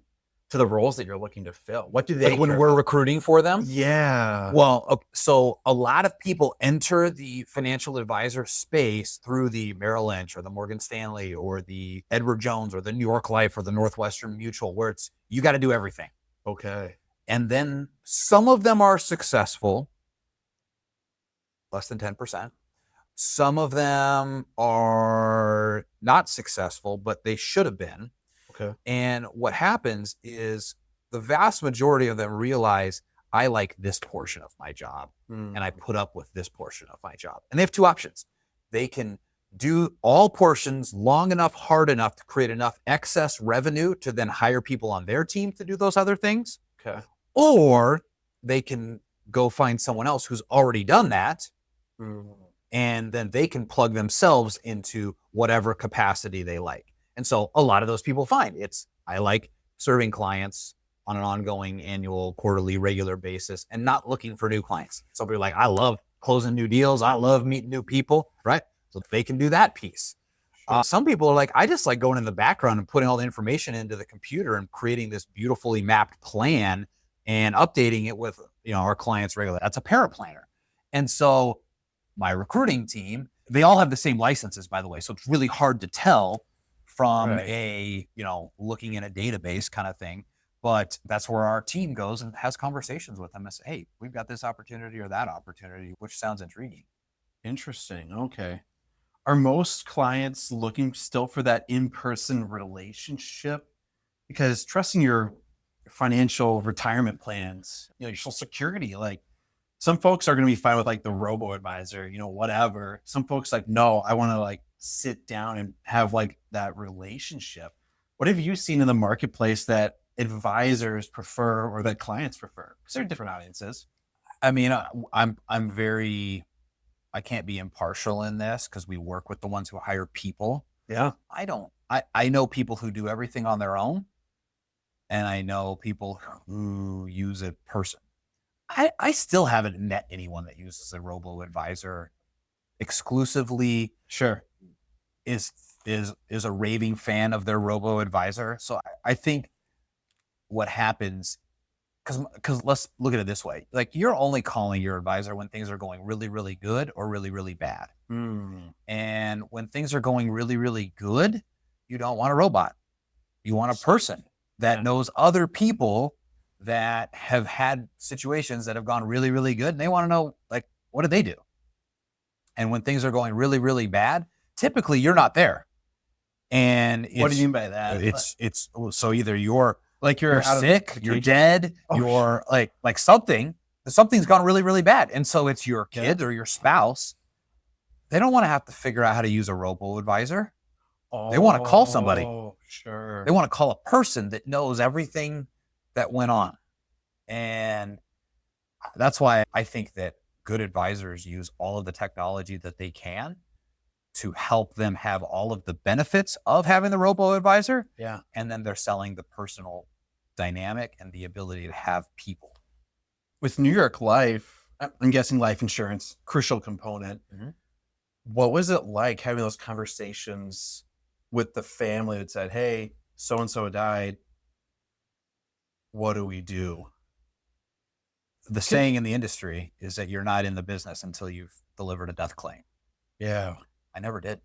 S1: to the roles that you're looking to fill? What do they,
S2: like when we're recruiting for them?
S1: Yeah.
S2: Well, so a lot of people enter the financial advisor space through the Merrill Lynch or the Morgan Stanley or the Edward Jones or the New York Life or the Northwestern Mutual, where it's, you got to do everything.
S1: Okay.
S2: And then some of them are successful, less than 10%. Some of them are not successful, but they should have been.
S1: Okay.
S2: And what happens is the vast majority of them realize, I like this portion of my job and I put up with this portion of my job. And they have 2 options. They can do all portions long enough, hard enough to create enough excess revenue to then hire people on their team to do those other things.
S1: Okay.
S2: Or they can go find someone else who's already done that and then they can plug themselves into whatever capacity they like. And so a lot of those people find I like serving clients on an ongoing, annual, quarterly, regular basis and not looking for new clients. Somebody like, I love closing new deals. I love meeting new people, right? So they can do that piece. Some people are like, I just like going in the background and putting all the information into the computer and creating this beautifully mapped plan and updating it with, our clients regularly. That's a paraplanner. And so my recruiting team, they all have the same licenses, by the way. So it's really hard to tell from looking in a database kind of thing. But that's where our team goes and has conversations with them and say, hey, we've got this opportunity or that opportunity, which sounds intriguing.
S1: Interesting. Okay. Are most clients looking still for that in-person relationship? Because trusting your financial retirement plans, your Social Security, like some folks are going to be fine with like the robo advisor, whatever. Some folks like, no, I want to like sit down and have like that relationship. What have you seen in the marketplace that advisors prefer or that clients prefer? Because they're different audiences.
S2: I mean, I can't be impartial in this because we work with the ones who hire people.
S1: Yeah.
S2: I know people who do everything on their own, and I know people who use a person. I still haven't met anyone that uses a robo advisor exclusively.
S1: Sure.
S2: Is a raving fan of their robo advisor. So I think what happens, because let's look at it this way. Like, you're only calling your advisor when things are going really, really good or really, really bad. And when things are going really, really good, you don't want a robot. You want a person that knows other people that have had situations that have gone really, really good. And they want to know, like, what did they do? And when things are going really, really bad, typically you're not there. And
S1: what do you mean by that?
S2: It's so either you're
S1: out
S2: sick, you're dead, you're like something's gone really, really bad. And so it's your kid or your spouse. They don't want to have to figure out how to use a robo advisor. They want to call somebody.
S1: Sure.
S2: They want to call a person that knows everything that went on. And that's why I think that good advisors use all of the technology that they can to help them have all of the benefits of having the robo advisor.
S1: Yeah.
S2: And then they're selling the personal dynamic and the ability to have people.
S1: With New York Life, I'm guessing life insurance, crucial component.
S2: Mm-hmm.
S1: What was it like having those conversations with the family that said, hey, so-and-so died? What do we do?
S2: The saying in the industry is that you're not in the business until you've delivered a death claim.
S1: Yeah.
S2: I never did.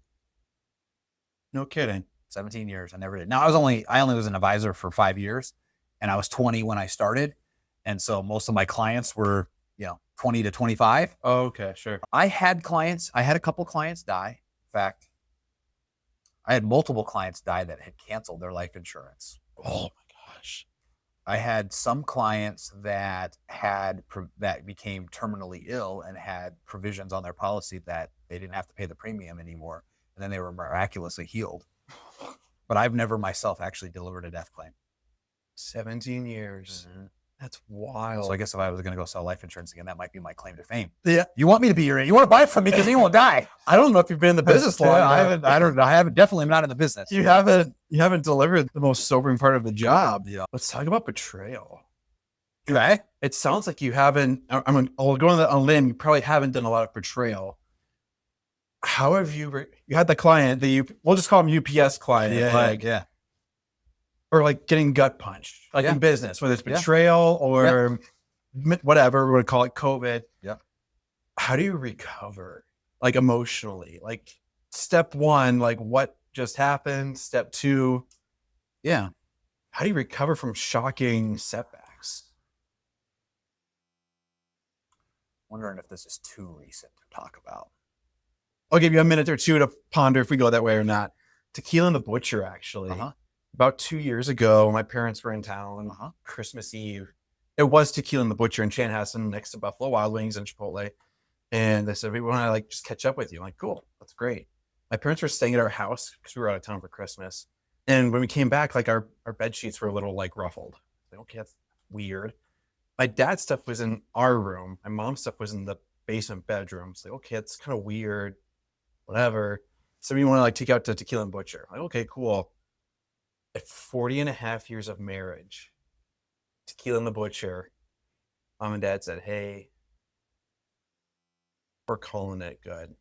S1: No kidding.
S2: 17 years. I never did. Now, I only was an advisor for 5 years, and I was 20 when I started. And so most of my clients were, 20 to 25.
S1: Oh, okay. Sure.
S2: I had a couple clients die. In fact, I had multiple clients die that had canceled their life insurance.
S1: Oh my gosh.
S2: I had some clients that became terminally ill and had provisions on their policy that they didn't have to pay the premium anymore. And then they were miraculously healed. But I've never myself actually delivered a death claim.
S1: 17 years.
S2: Mm-hmm.
S1: That's wild.
S2: So I guess if I was going to go sell life insurance again, that might be my claim to fame.
S1: Yeah.
S2: You want me to be you want to buy it from me because you won't die.
S1: I don't know if you've been in the business long.
S2: I haven't definitely not in the business.
S1: You haven't delivered the most sobering part of the job.
S2: Yeah.
S1: Let's talk about betrayal.
S2: Okay.
S1: It sounds like you haven't, I'll go on a limb. You probably haven't done a lot of betrayal. How have you had the client we'll just call him UPS client.
S2: Yeah.
S1: Or like getting gut punched, like in business, whether it's betrayal or whatever, we're going to call it COVID.
S2: Yeah.
S1: How do you recover, like emotionally? Like step one, like what just happened? Step two.
S2: Yeah.
S1: How do you recover from shocking setbacks?
S2: Wondering if this is too recent to talk about.
S1: I'll give you a minute or two to ponder if we go that way or not. Tequila and the Butcher, actually. About 2 years ago, my parents were in town, Christmas Eve. It was Tequila and the Butcher in Chanhassen next to Buffalo Wild Wings and Chipotle. And they said, we want to just catch up with you. I'm like, cool, that's great. My parents were staying at our house because we were out of town for Christmas. And when we came back, our bed sheets were a little ruffled. Like, okay, that's weird. My dad's stuff was in our room. My mom's stuff was in the basement bedroom. It's like, okay, it's kind of weird, whatever. So we want to like take out to Tequila and Butcher. Like, okay, cool. At 40 and a half years of marriage, Tequila and the Butcher, mom and dad said, hey, we're calling it good.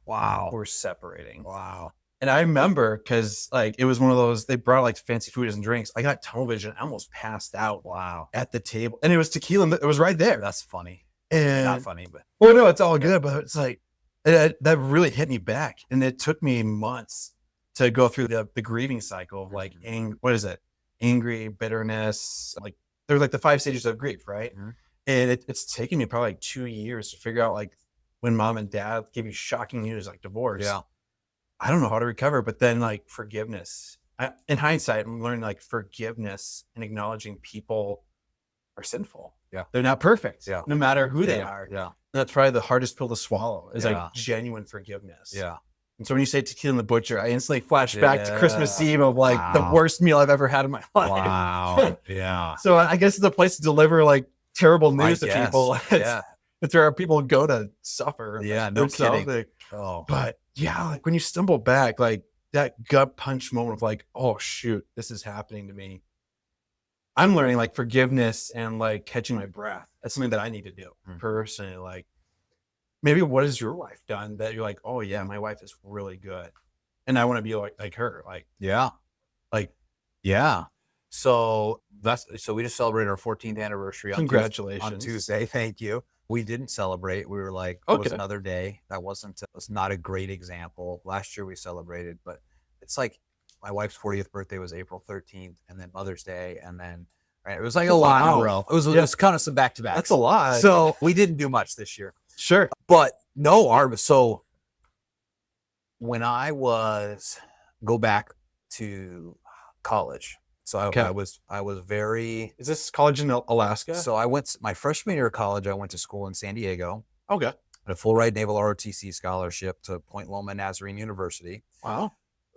S2: Wow.
S1: We're separating.
S2: Wow.
S1: And I remember because like it was one of those, they brought like fancy food and drinks. I got television. I almost passed out.
S2: Wow.
S1: At the table. And it was tequila. And it was right there.
S2: That's funny.
S1: And
S2: Not funny, but.
S1: Well, no, it's all good. But it's like, that really hit me back. And it took me months to go through the grieving cycle of like, what is it? Angry, bitterness. Like there's like the 5 stages of grief, right?
S2: Mm-hmm.
S1: And it's taken me probably like 2 years to figure out like when mom and dad gave you shocking news like divorce.
S2: Yeah.
S1: I don't know how to recover, but then like forgiveness. In hindsight, I'm learning like forgiveness and acknowledging people are sinful.
S2: Yeah.
S1: They're not perfect.
S2: Yeah.
S1: No matter who they are.
S2: Yeah.
S1: That's probably the hardest pill to swallow is
S2: Yeah.
S1: like genuine forgiveness.
S2: Yeah.
S1: And so when you say Tequila and the Butcher, I instantly flash back to
S2: Yeah.
S1: Christmas Eve of like the
S2: Wow.
S1: worst meal I've ever had in my life.
S2: Wow. Yeah.
S1: So I guess it's a place to deliver like terrible
S2: I
S1: news to
S2: guess.
S1: people.
S2: Yeah.
S1: It's where people go to suffer.
S2: Yeah. No
S1: themselves.
S2: kidding.
S1: Like,
S2: Oh.
S1: but yeah, like when you stumble back, like that gut punch moment of like, oh shoot, this is happening to me. I'm learning like forgiveness and like catching my breath. That's something that I need to do personally. Like maybe what has your wife done that you're like, oh yeah, my wife is really good. And I want to be like her. Like,
S2: Yeah.
S1: like,
S2: Yeah. So we just celebrated our 14th anniversary on
S1: congratulations.
S2: on Tuesday. Thank you. We didn't celebrate. We were like, it was
S1: Okay.
S2: another day. It was not a great example. Last year we celebrated, but it's like my wife's 40th birthday was April 13th, and then Mother's Day, and then right, it was like a lot in a row. It was kind of some back to back.
S1: That's a lot.
S2: So we didn't do much this year.
S1: Sure.
S2: But no, so when I go back to college. So I was very.
S1: Is this college in Alaska?
S2: So my freshman year of college. I went to school in San Diego.
S1: Okay.
S2: Had a full ride Naval ROTC scholarship to Point Loma Nazarene University.
S1: Wow.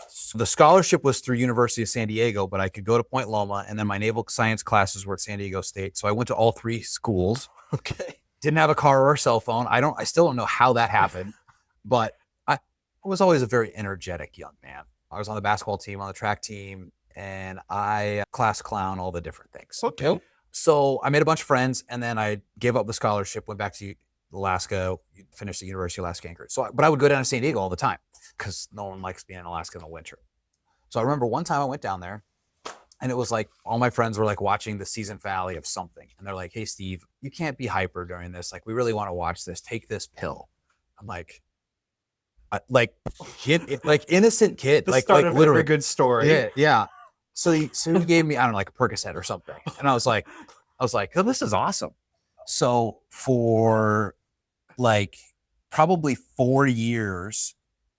S2: So the scholarship was through University of San Diego, but I could go to Point Loma, and then my naval science classes were at San Diego State. So I went to all 3 schools.
S1: Okay.
S2: Didn't have a car or a cell phone. I still don't know how that happened, but I was always a very energetic young man. I was on the basketball team, on the track team, and I class clown, all the different things.
S1: Okay.
S2: So I made a bunch of friends, and then I gave up the scholarship, went back to Alaska, finished the University of Alaska Anchorage. But I would go down to San Diego all the time because no one likes being in Alaska in the winter. So I remember one time I went down there, and it was like all my friends were like watching the season finale of something, and they're like, "Hey, Steve, you can't be hyper during this. Like, we really want to watch this. Take this pill." I'm like, innocent kid,
S1: The
S2: like
S1: start of
S2: literally
S1: a good story.
S2: Yeah, yeah. So he gave me, I don't know, like a Percocet or something, and I was like, oh, this is awesome. So for like probably 4 years,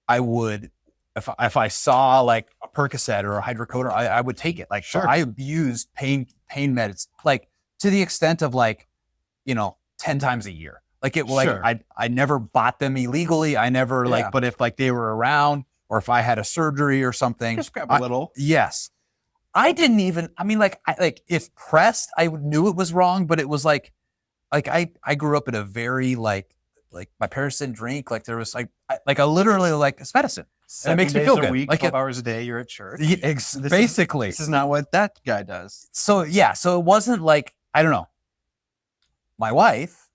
S2: I would, if I saw like a Percocet or a hydrocodone, I would take it. Like,
S1: Sure.
S2: So I abused pain meds, like to the extent of like, 10 times a year. Like it, like
S1: Sure.
S2: I never bought them illegally. I never
S1: Yeah.
S2: but if like they were around or if I had a surgery or something,
S1: Just grab a little.
S2: yes. I didn't even, if pressed, I knew it was wrong, but it was like I grew up in a very like my parents didn't drink. Like there was I literally like it's medicine. And it makes me feel good.
S1: A week,
S2: Like
S1: 12 hours a day, you're at church.
S2: Basically.
S1: This is not what that guy does.
S2: So yeah, so it wasn't like, I don't know. My wife,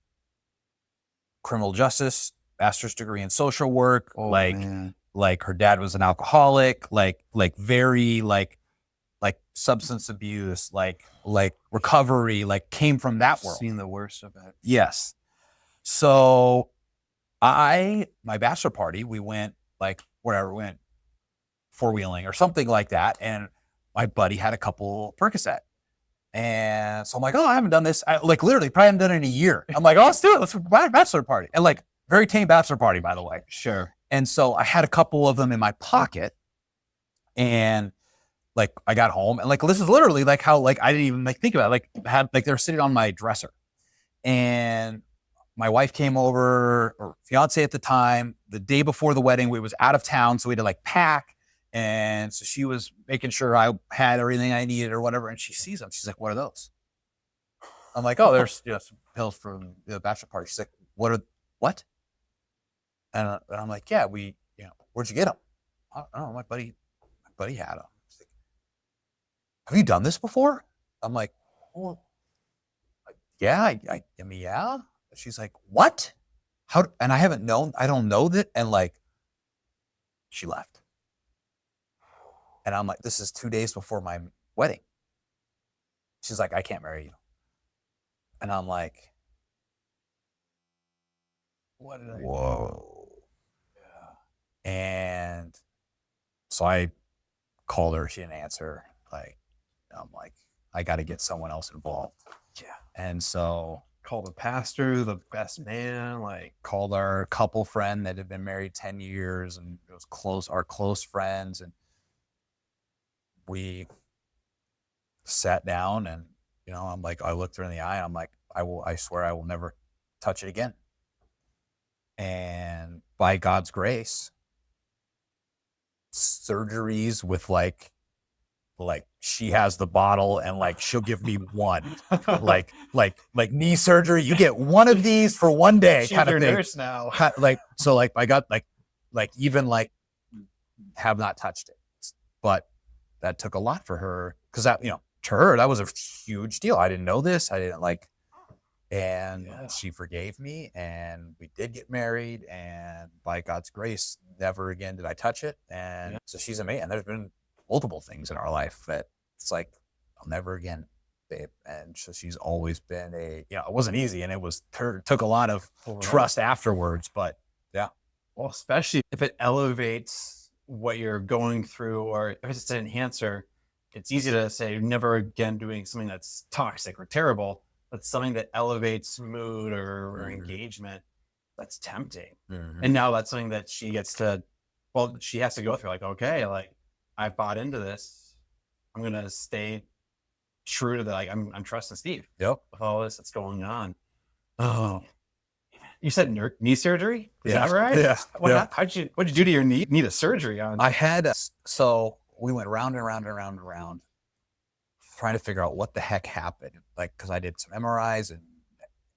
S2: criminal justice, master's degree in social work,
S1: Man.
S2: like her dad was an alcoholic, like very like substance abuse, like recovery, like came from that world.
S1: Seen the worst of it.
S2: Yes. So my bachelor party, we went like wherever we went, 4-wheeling or something like that. And my buddy had a couple Percocet. And so I'm like, oh, I haven't done this. I literally probably haven't done it in a year. I'm like, oh, let's do it. Let's have a bachelor party. And like very tame bachelor party, by the way.
S1: Sure.
S2: And so I had a couple of them in my pocket, and like I got home, and like this is literally like how like I didn't even like think about it. Like they were sitting on my dresser, and my wife came over, or fiance at the time, the day before the wedding. We was out of town, so we had to like pack, and so she was making sure I had everything I needed or whatever. And she sees them. She's like, "What are those?" I'm like, "Oh, there's some pills from the bachelor party." She's like, "What what? And I'm like, yeah, where'd you get them? I don't know, my buddy had them. He's like, have you done this before? I'm like, well, yeah, I mean, yeah. She's like, what? How? And I don't know that. And like, she left. And I'm like, this is 2 days before my wedding. She's like, I can't marry you. And I'm like,
S1: What did I do?
S2: whoa. Yeah. And so I called her. She didn't answer. Like, I'm like, I got to get someone else involved.
S1: Yeah.
S2: And so
S1: Call the pastor, the best man, like
S2: called our couple friend that had been married 10 years and it was our close friends. And we sat down and, I'm like, I looked her in the eye and I'm like, I swear I will never touch it again. And by God's grace, surgeries with like she has the bottle and like she'll give me one, like knee surgery. You get one of these for one day,
S1: she's
S2: kind
S1: your
S2: of thing.
S1: nurse now.
S2: So I got even have not touched it, but that took a lot for her because that to her that was a huge deal. I didn't know this. I didn't and she forgave me and we did get married, and by God's grace, never again did I touch it. And so she's amazing. There's been multiple things in our life that it's like, I'll never again, babe. And so she's always been it wasn't easy and took a lot of trust afterwards, but yeah.
S1: Well, especially if it elevates what you're going through or if it's an enhancer, it's easy to say never again doing something that's toxic or terrible. But something that elevates mood or engagement, that's tempting. Mm-hmm. And now that's something that she has to go through. Like, okay, like I bought into this. I'm going to stay true to that. Like I'm trusting Steve.
S2: Yep.
S1: With all this that's going on. Oh, you said knee surgery? Is that right?
S2: Yeah.
S1: What'd you do to your knee? Need a surgery on?
S2: I had, so we went round and round and round and round, trying to figure out what the heck happened. Like, because I did some MRIs and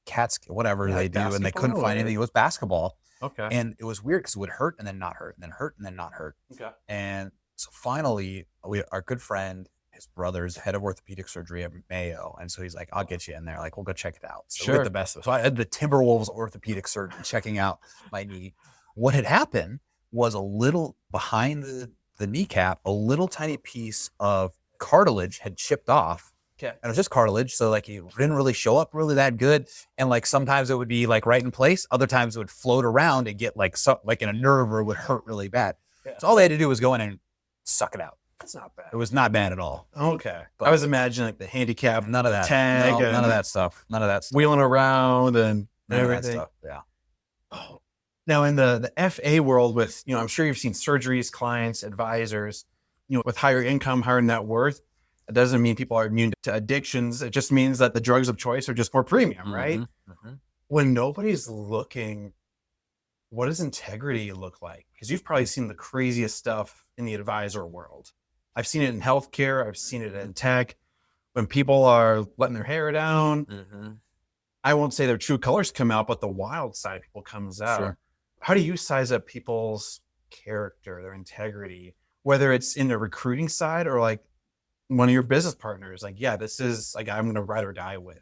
S2: CAT, whatever they do, and they couldn't find anything. It was basketball.
S1: Okay.
S2: And it was weird because it would hurt and then not hurt, and then hurt and then not hurt.
S1: Okay.
S2: And so finally, our good friend, his brother's head of orthopedic surgery at Mayo. And so he's like, I'll get you in there. Like, we'll go check it out. So
S1: sure.
S2: We get the best of it. So I had the Timberwolves orthopedic surgeon checking out my knee. What had happened was a little behind the kneecap, a little tiny piece of cartilage had chipped off.
S1: Okay.
S2: And it was just cartilage. So like it didn't really show up really that good. And like sometimes it would be like right in place. Other times it would float around and get like in a nerve or it would hurt really bad. Yeah. So all they had to do was go in and suck it out.
S1: That's not bad.
S2: It was not bad at all.
S1: Okay. But I was imagining like the handicap,
S2: none of that
S1: tag,
S2: none of that stuff. None of that stuff.
S1: Wheeling around and
S2: none
S1: everything.
S2: Of that stuff. Yeah.
S1: Oh. Now in the FA world with, I'm sure you've seen surgeries, clients, advisors, with higher income, higher net worth. It doesn't mean people are immune to addictions. It just means that the drugs of choice are just more premium, right? Mm-hmm. When nobody's looking, what does integrity look like? Because you've probably seen the craziest stuff in the advisor world. I've seen it in healthcare. I've seen it in tech. When people are letting their hair down, I won't say their true colors come out, but the wild side of people comes out. Sure. How do you size up people's character, their integrity, whether it's in the recruiting side or like one of your business partners? Like, yeah, this is like, I'm going to ride or die with.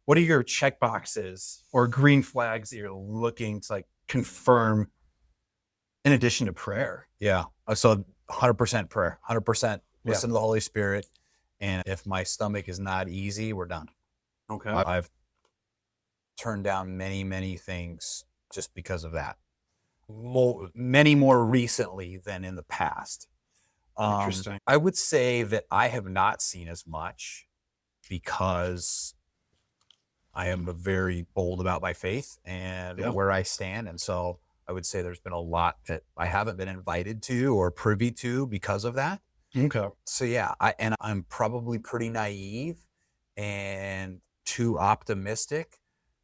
S1: What are your check boxes or green flags that you're looking to like confirm in addition to prayer?
S2: Yeah. So 100% prayer, 100% listen to the Holy Spirit. And if my stomach is not easy, we're done.
S1: Okay.
S2: I've turned down many, many things just because of that. Many more recently than in the past.
S1: Interesting.
S2: I would say that I have not seen as much because I am very bold about my faith and where I stand. And so I would say there's been a lot that I haven't been invited to or privy to because of that.
S1: Okay.
S2: So yeah, I'm probably pretty naive and too optimistic,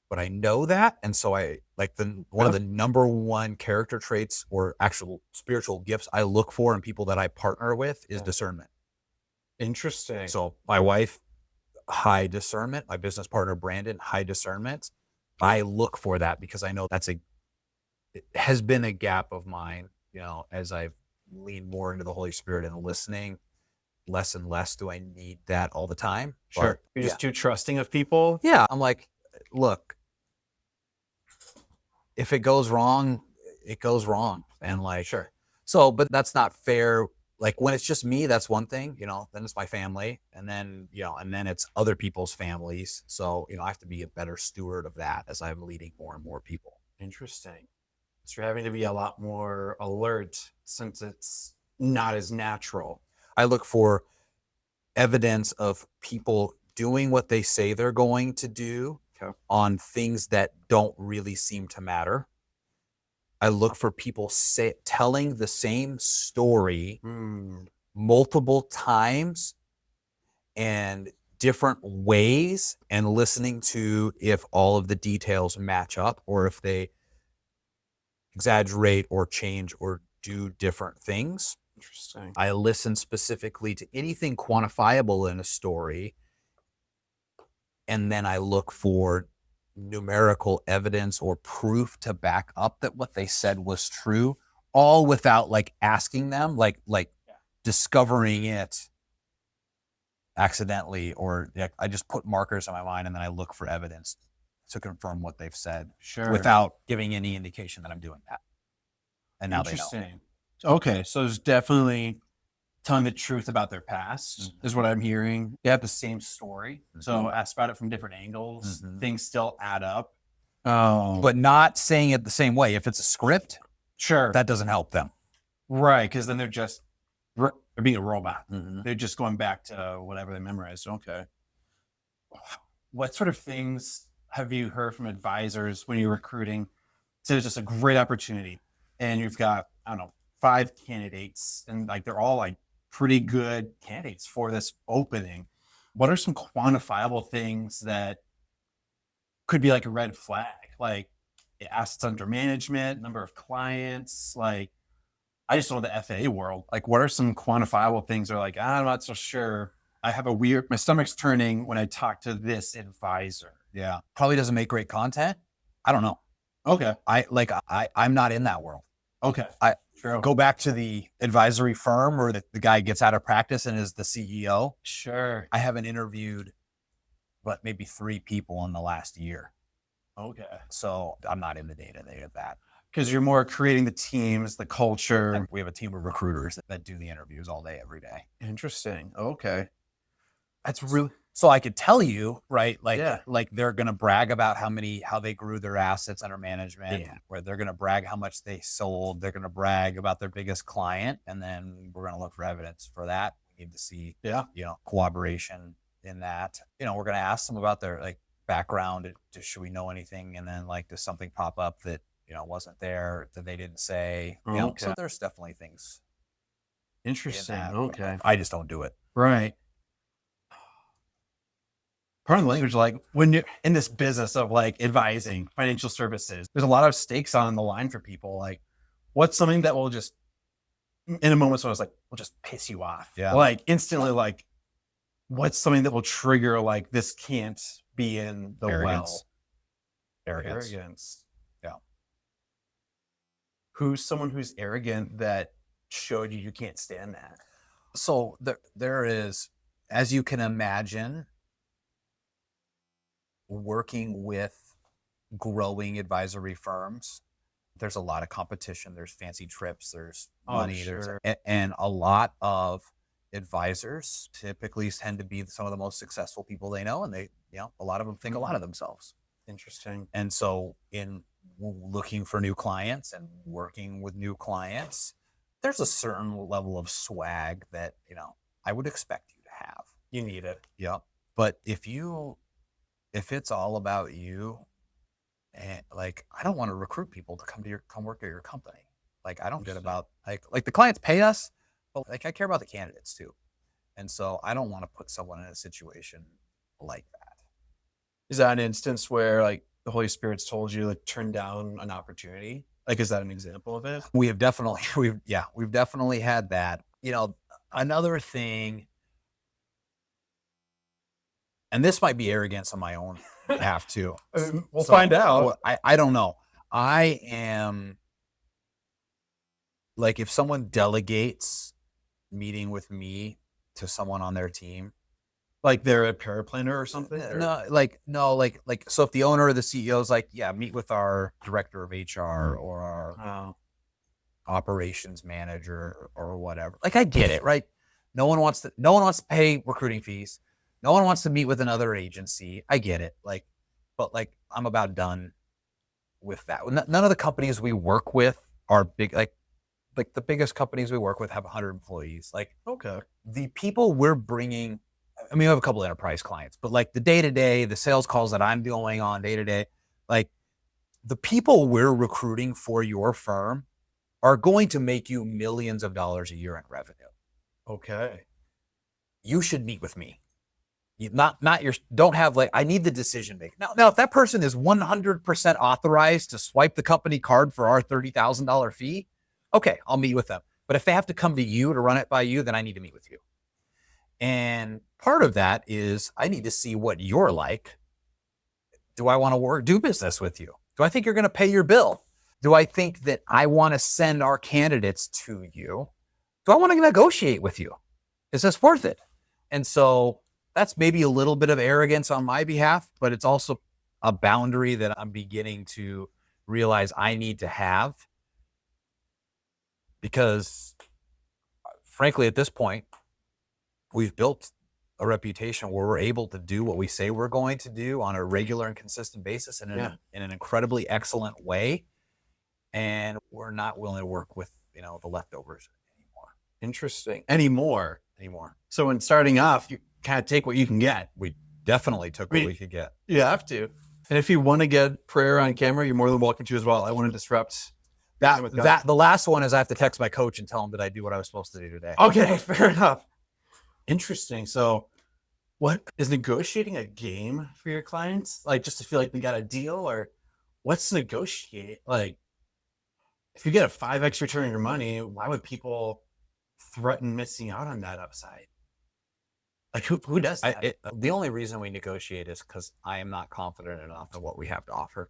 S2: but I know that. And so I like one of the number one character traits or actual spiritual gifts I look for in people that I partner with is discernment.
S1: Interesting.
S2: So my wife, high discernment. My business partner, Brandon, high discernment. I look for that because I know it has been a gap of mine, as I've leaned more into the Holy Spirit and listening, less and less do I need that all the time.
S1: Sure.
S2: But
S1: You're just too trusting of people.
S2: yeah, I'm like, look, if it goes wrong, it goes wrong. And like,
S1: Sure.
S2: so, but that's not fair. Like when it's just me, that's one thing, then it's my family. And then, and then it's other people's families. So, I have to be a better steward of that as I'm leading more and more people.
S1: Interesting. So you're having to be a lot more alert since it's not as natural.
S2: I look for evidence of people doing what they say they're going to do on things that don't really seem to matter. I look for people telling the same story multiple times and different ways and listening to if all of the details match up or if they exaggerate or change or do different things.
S1: Interesting.
S2: I listen specifically to anything quantifiable in a story, and then I look for numerical evidence or proof to back up that what they said was true, all without like asking them, like discovering it accidentally, or I just put markers in my mind and then I look for evidence to confirm what they've said without giving any indication that I'm doing that. And now they know.
S1: Interesting. Okay, so there's definitely telling the truth about their past is what I'm hearing. They have the same story. So ask about it from different angles. Things still add up. Oh.
S2: But not saying it the same way. If it's a script,
S1: sure,
S2: that doesn't help them.
S1: Right, because then they're being a robot. They're just going back to whatever they memorized. Okay. What sort of things have you heard from advisors when you're recruiting? So there's just a great opportunity and you've got, I don't know, 5 candidates and like they're all like pretty good candidates for this opening. What are some quantifiable things that could be like a red flag? Like assets under management, number of clients, like I just know the FA world. Like what are some quantifiable things that are like, I'm not so sure. I have my stomach's turning when I talk to this advisor.
S2: Yeah. Probably doesn't make great content. I don't know.
S1: Okay.
S2: I'm not in that world.
S1: Okay.
S2: True. Go back to the advisory firm or the guy gets out of practice and is the CEO.
S1: Sure.
S2: I haven't interviewed, but maybe 3 people in the last year.
S1: Okay.
S2: So I'm not in the day-to-day of that.
S1: Because you're more creating the teams, the culture.
S2: And we have a team of recruiters that do the interviews all day, every day.
S1: Interesting. Okay. That's really...
S2: So I could tell you, right? Like they're going to brag about how they grew their assets under management, where they're going to brag how much they sold. They're going to brag about their biggest client. And then we're going to look for evidence for that. We need to see, cooperation in that. We're going to ask them about their like background. Should we know anything? And then like, does something pop up that, wasn't there that they didn't say? So there's definitely things.
S1: Interesting. Okay.
S2: I just don't do it.
S1: Right. Part of the language, like when you're in this business of like advising financial services, there's a lot of stakes on the line for people. Like what's something that will just, in a moment, so I was like, will just piss you off.
S2: Yeah.
S1: Like instantly, like what's something that will trigger like this can't be in the
S2: Arrogance.
S1: Arrogance.
S2: Yeah.
S1: Who's someone who's arrogant that showed you can't stand that?
S2: So there is, as you can imagine, working with growing advisory firms, there's a lot of competition. There's fancy trips, there's money, and a lot of advisors typically tend to be some of the most successful people they know. And they, a lot of them think a lot of themselves.
S1: Interesting.
S2: And so in looking for new clients and working with new clients, there's a certain level of swag that, I would expect you to have.
S1: You need it.
S2: Yeah. But if it's all about you, and like, I don't want to recruit people to come work at your company. Like, I don't get about like the clients pay us, but like I care about the candidates too. And so I don't want to put someone in a situation like that.
S1: Is that an instance where like the Holy Spirit's told you like turn down an opportunity? Like, is that an example of it?
S2: We've definitely had that. Another thing and this might be arrogance on my own behalf too.
S1: We'll find out.
S2: Well, I don't know. I am like, if someone delegates meeting with me to someone on their team,
S1: Like they're a paraplanner or something?
S2: no, so if the owner or the CEO is like, yeah, meet with our director of HR or our
S1: Oh,
S2: operations manager or whatever. Like, I get it, right? No one wants to pay recruiting fees. No one wants to meet with another agency. I get it. Like, but like, I'm about done with that. None of the companies we work with are big. Like the biggest companies we work with have 100 employees. Like,
S1: okay.
S2: the people we're bringing, I mean, we have a couple of enterprise clients, but like the day-to-day, the sales calls that I'm doing on day-to-day, like the people we're recruiting for your firm are going to make you millions of dollars a year in revenue.
S1: Okay.
S2: You should meet with me. Don't have like, I need the decision making. Now, if that person is 100% authorized to swipe the company card for our $30,000 fee, okay, I'll meet with them. But if they have to come to you to run it by you, then I need to meet with you. And part of that is I need to see what you're like. Do I want to do business with you? Do I think you're going to pay your bill? Do I think that I want to send our candidates to you? Do I want to negotiate with you? Is this worth it? And so that's maybe a little bit of arrogance on my behalf, but it's also a boundary that I'm beginning to realize I need to have, because frankly, at this point, we've built a reputation where we're able to do what we say we're going to do on a regular and consistent basis and in an incredibly excellent way. And we're not willing to work with, the leftovers anymore.
S1: Interesting. Anymore.
S2: Anymore.
S1: So when starting off, you kind of take what you can get.
S2: We definitely took what we could get.
S1: You have to. And if you want to get prayer on camera, you're more than welcome to as well. I want to disrupt
S2: that. The last one is I have to text my coach and tell him that I do what I was supposed to do today.
S1: Okay, fair enough. Interesting. So what is negotiating a game for your clients? Like just to feel like they got a deal, or what's negotiate? Like if you get a 5x return on your money, why would people threaten missing out on that upside? Like who does that?
S2: The only reason we negotiate is because I am not confident enough in what we have to offer.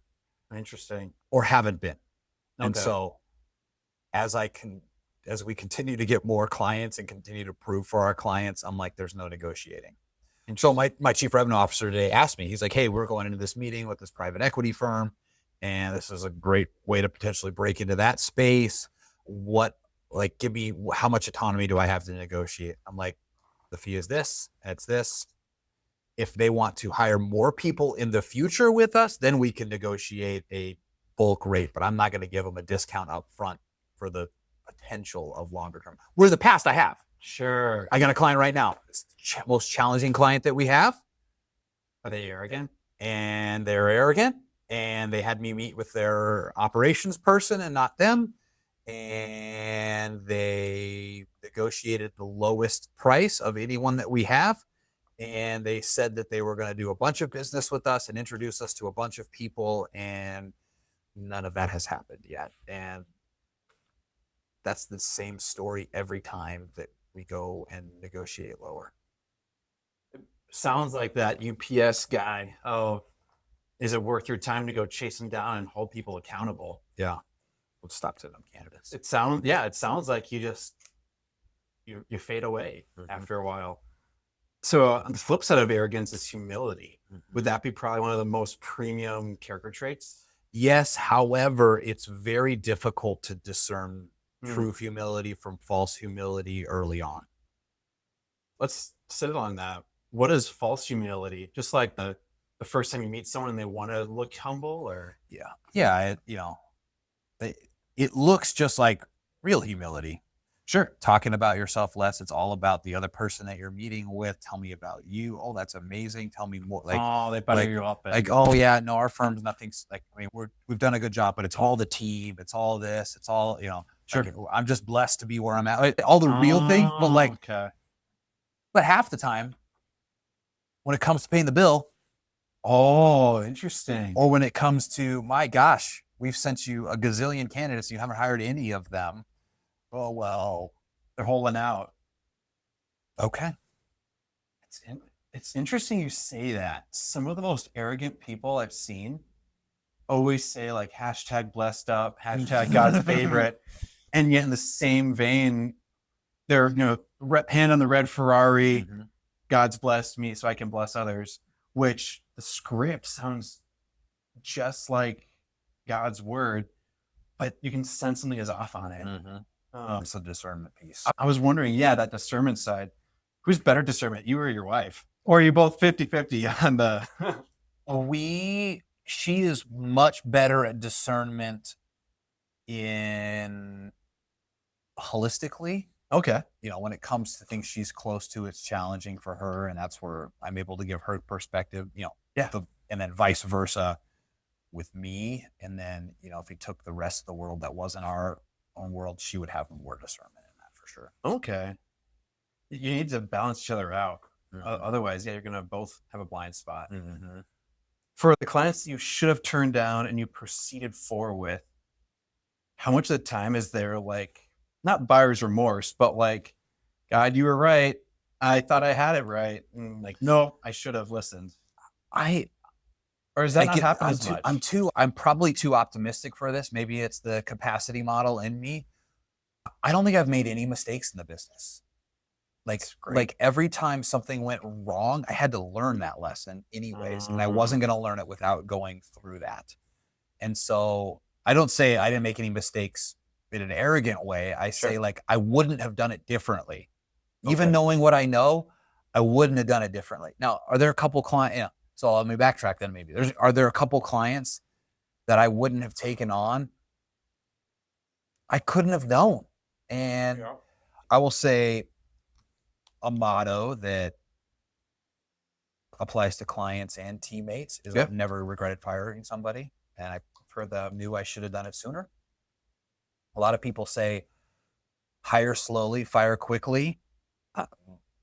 S1: Interesting.
S2: Or haven't been.
S1: Okay.
S2: And so as we continue to get more clients and continue to prove for our clients, I'm like, there's no negotiating. And so my chief revenue officer today asked me, he's like, hey, we're going into this meeting with this private equity firm, and this is a great way to potentially break into that space. Give me, how much autonomy do I have to negotiate? I'm like, the fee is this, it's this. If they want to hire more people in the future with us, then we can negotiate a bulk rate, but I'm not going to give them a discount up front for the potential of longer term. Where in the past I have.
S1: Sure.
S2: I got a client right now. It's the most challenging client that we have.
S1: Are they arrogant?
S2: And they're arrogant. And they had me meet with their operations person and not them. And they negotiated the lowest price of anyone that we have. And they said that they were going to do a bunch of business with us and introduce us to a bunch of people. And none of that has happened yet. And that's the same story every time that we go and negotiate lower.
S1: It sounds like that UPS guy. Oh, is it worth your time to go chase them down and hold people accountable?
S2: Yeah. We'll stop sending them candidates.
S1: It sounds like you fade away after a while. So on the flip side of arrogance is humility. Would that be probably one of the most premium character traits?
S2: Yes. However, it's very difficult to discern true humility from false humility early on.
S1: Let's sit on that. What is false humility? Just like the first time you meet someone and they want to look humble, or
S2: it looks just like real humility.
S1: Sure.
S2: Talking about yourself less. It's all about the other person that you're meeting with. Tell me about you. Oh, that's amazing. Tell me more.
S1: They butter you up.
S2: Oh yeah, no, our firm's nothing's like. I mean, we've done a good job, but it's all the team. It's all this. It's all
S1: Sure.
S2: Like, I'm just blessed to be where I'm at. All the real thing, but but half the time, when it comes to paying the bill,
S1: oh, interesting.
S2: or when it comes to, my gosh, we've sent you a gazillion candidates, you haven't hired any of them. Oh, well,
S1: they're holding out.
S2: Okay.
S1: It's interesting you say that. Some of the most arrogant people I've seen always say like hashtag blessed up, hashtag God's favorite. And yet in the same vein, they're, hand on the red Ferrari, God's blessed me so I can bless others, which the script sounds just like God's word, but you can sense something is off on it.
S2: It's a discernment piece.
S1: I was wondering, that discernment side, who's better discernment, you or your wife? Or are you both 50-50 on the...
S2: She is much better at discernment in holistically.
S1: Okay.
S2: When it comes to things she's close to, it's challenging for her. And that's where I'm able to give her perspective, and then vice versa with me. And then, if we took the rest of the world that wasn't our own world, she would have more discernment in that for sure.
S1: Okay. You need to balance each other out. Otherwise, you're going to both have a blind spot. For the clients you should have turned down and you proceeded forward with, how much of the time is there like, not buyer's remorse, but like, God, you were right. I thought I had it right. And like, no, I should have listened. Or does that not happen as much?
S2: I'm probably too optimistic for this. Maybe it's the capacity model in me. I don't think I've made any mistakes in the business. Like every time something went wrong, I had to learn that lesson anyways. And I wasn't going to learn it without going through that. And so I don't say I didn't make any mistakes in an arrogant way. I say like, I wouldn't have done it differently. Even knowing what I know, I wouldn't have done it differently. Now, are there a couple clients? So let me backtrack then maybe. Are there a couple clients that I wouldn't have taken on? I couldn't have known. And I will say a motto that applies to clients and teammates is I've never regretted firing somebody. And I knew I should have done it sooner. A lot of people say, hire slowly, fire quickly.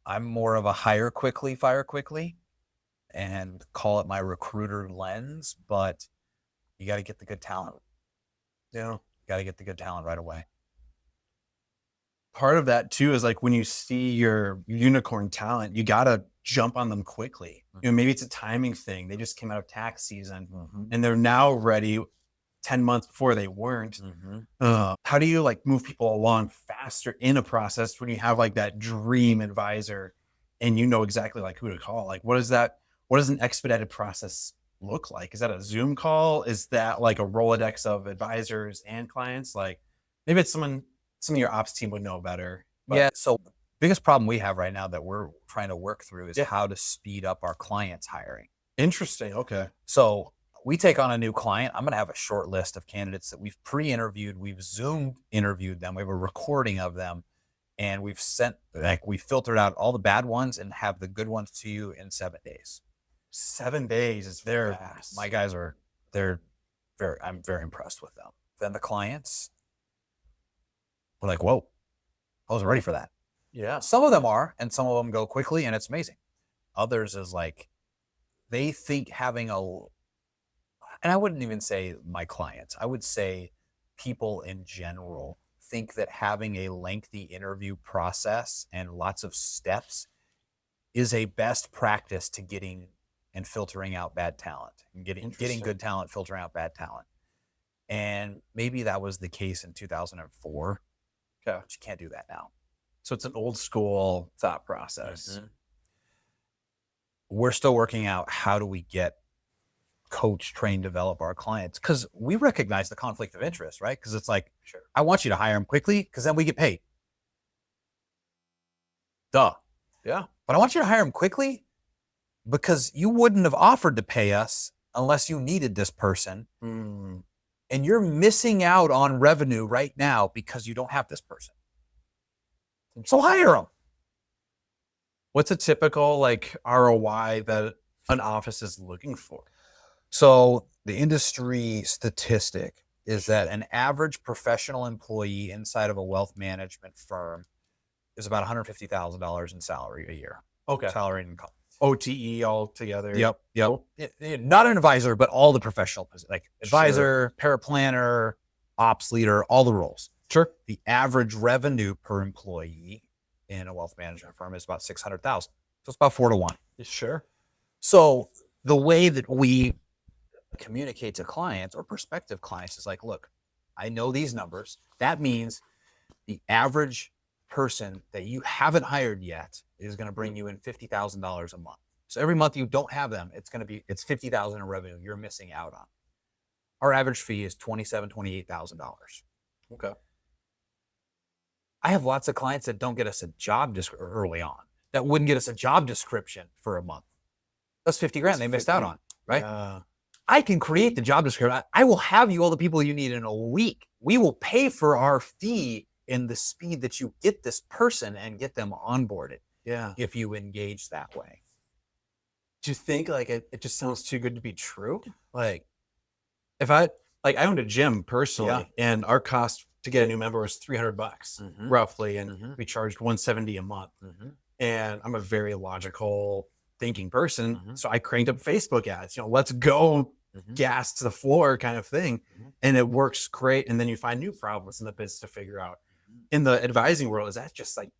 S2: I'm more of a hire quickly, fire quickly, and call it my recruiter lens, but you got to get the good talent. You got to get the good talent right away.
S1: Part of that too is like when you see your unicorn talent, you got to jump on them quickly. Maybe it's a timing thing. They just came out of tax season and they're now ready 10 months before they weren't. How do you like move people along faster in a process when you have like that dream advisor and you know exactly like who to call? Like, what does an expedited process look like? Is that a Zoom call? Is that like a Rolodex of advisors and clients? Like maybe it's some of your ops team would know better.
S2: So the biggest problem we have right now that we're trying to work through is how to speed up our clients hiring.
S1: Interesting. Okay.
S2: So we take on a new client. I'm going to have a short list of candidates that we've pre-interviewed. We've Zoom interviewed them. We have a recording of them, and we filtered out all the bad ones and have the good ones to you in 7 days.
S1: 7 days is fast.
S2: My guys I'm very impressed with them. Then the clients, we're like, whoa, I wasn't ready for that.
S1: Yeah.
S2: Some of them are, and some of them go quickly, and it's amazing. Others is like, they think and I wouldn't even say my clients, I would say people in general think that having a lengthy interview process and lots of steps is a best practice to getting and filtering out bad talent and getting good talent, filtering out bad talent. And maybe that was the case in 2004.
S1: Okay.
S2: But you can't do that now.
S1: So it's an old school thought process.
S2: We're still working out how do we get coach, train, develop our clients, because we recognize the conflict of interest, right? Because it's like, I want you to hire them quickly because then we get paid. Duh.
S1: Yeah.
S2: But I want you to hire them quickly because you wouldn't have offered to pay us unless you needed this person. And you're missing out on revenue right now because you don't have this person. So hire them.
S1: What's a typical like ROI that an office is looking for?
S2: So the industry statistic is that an average professional employee inside of a wealth management firm is about $150,000 in salary a year.
S1: Okay.
S2: Salary and income.
S1: OTE all together.
S2: Yep.
S1: Cool.
S2: Not an advisor, but all the professional positions, like advisor, paraplanner, ops leader, all the roles.
S1: Sure.
S2: The average revenue per employee in a wealth management firm is about $600,000. So it's about 4 to 1.
S1: Sure.
S2: So the way that we communicate to clients or prospective clients is like, look, I know these numbers. That means the average person that you haven't hired yet is going to bring you in $50,000 a month. So every month you don't have them, it's 50,000 in revenue you're missing out on. Our average fee is $27,000, $28,000.
S1: Okay.
S2: I have lots of clients that don't get us a job early on, that wouldn't get us a job description for a month. That's 50 grand they missed out on, right? I can create the job description. I will have you all the people you need in a week. We will pay for our fee in the speed that you get this person and get them onboarded.
S1: Yeah.
S2: If you engage that way.
S1: Do you think like it just sounds too good to be true? Like if I owned a gym personally and our cost to get a new member was $300 roughly. And we charged $170 a month. And I'm a very logical thinking person. So I cranked up Facebook ads, let's go gas to the floor kind of thing. And it works great. And then you find new problems in the business to figure out. In the advising world, is that just like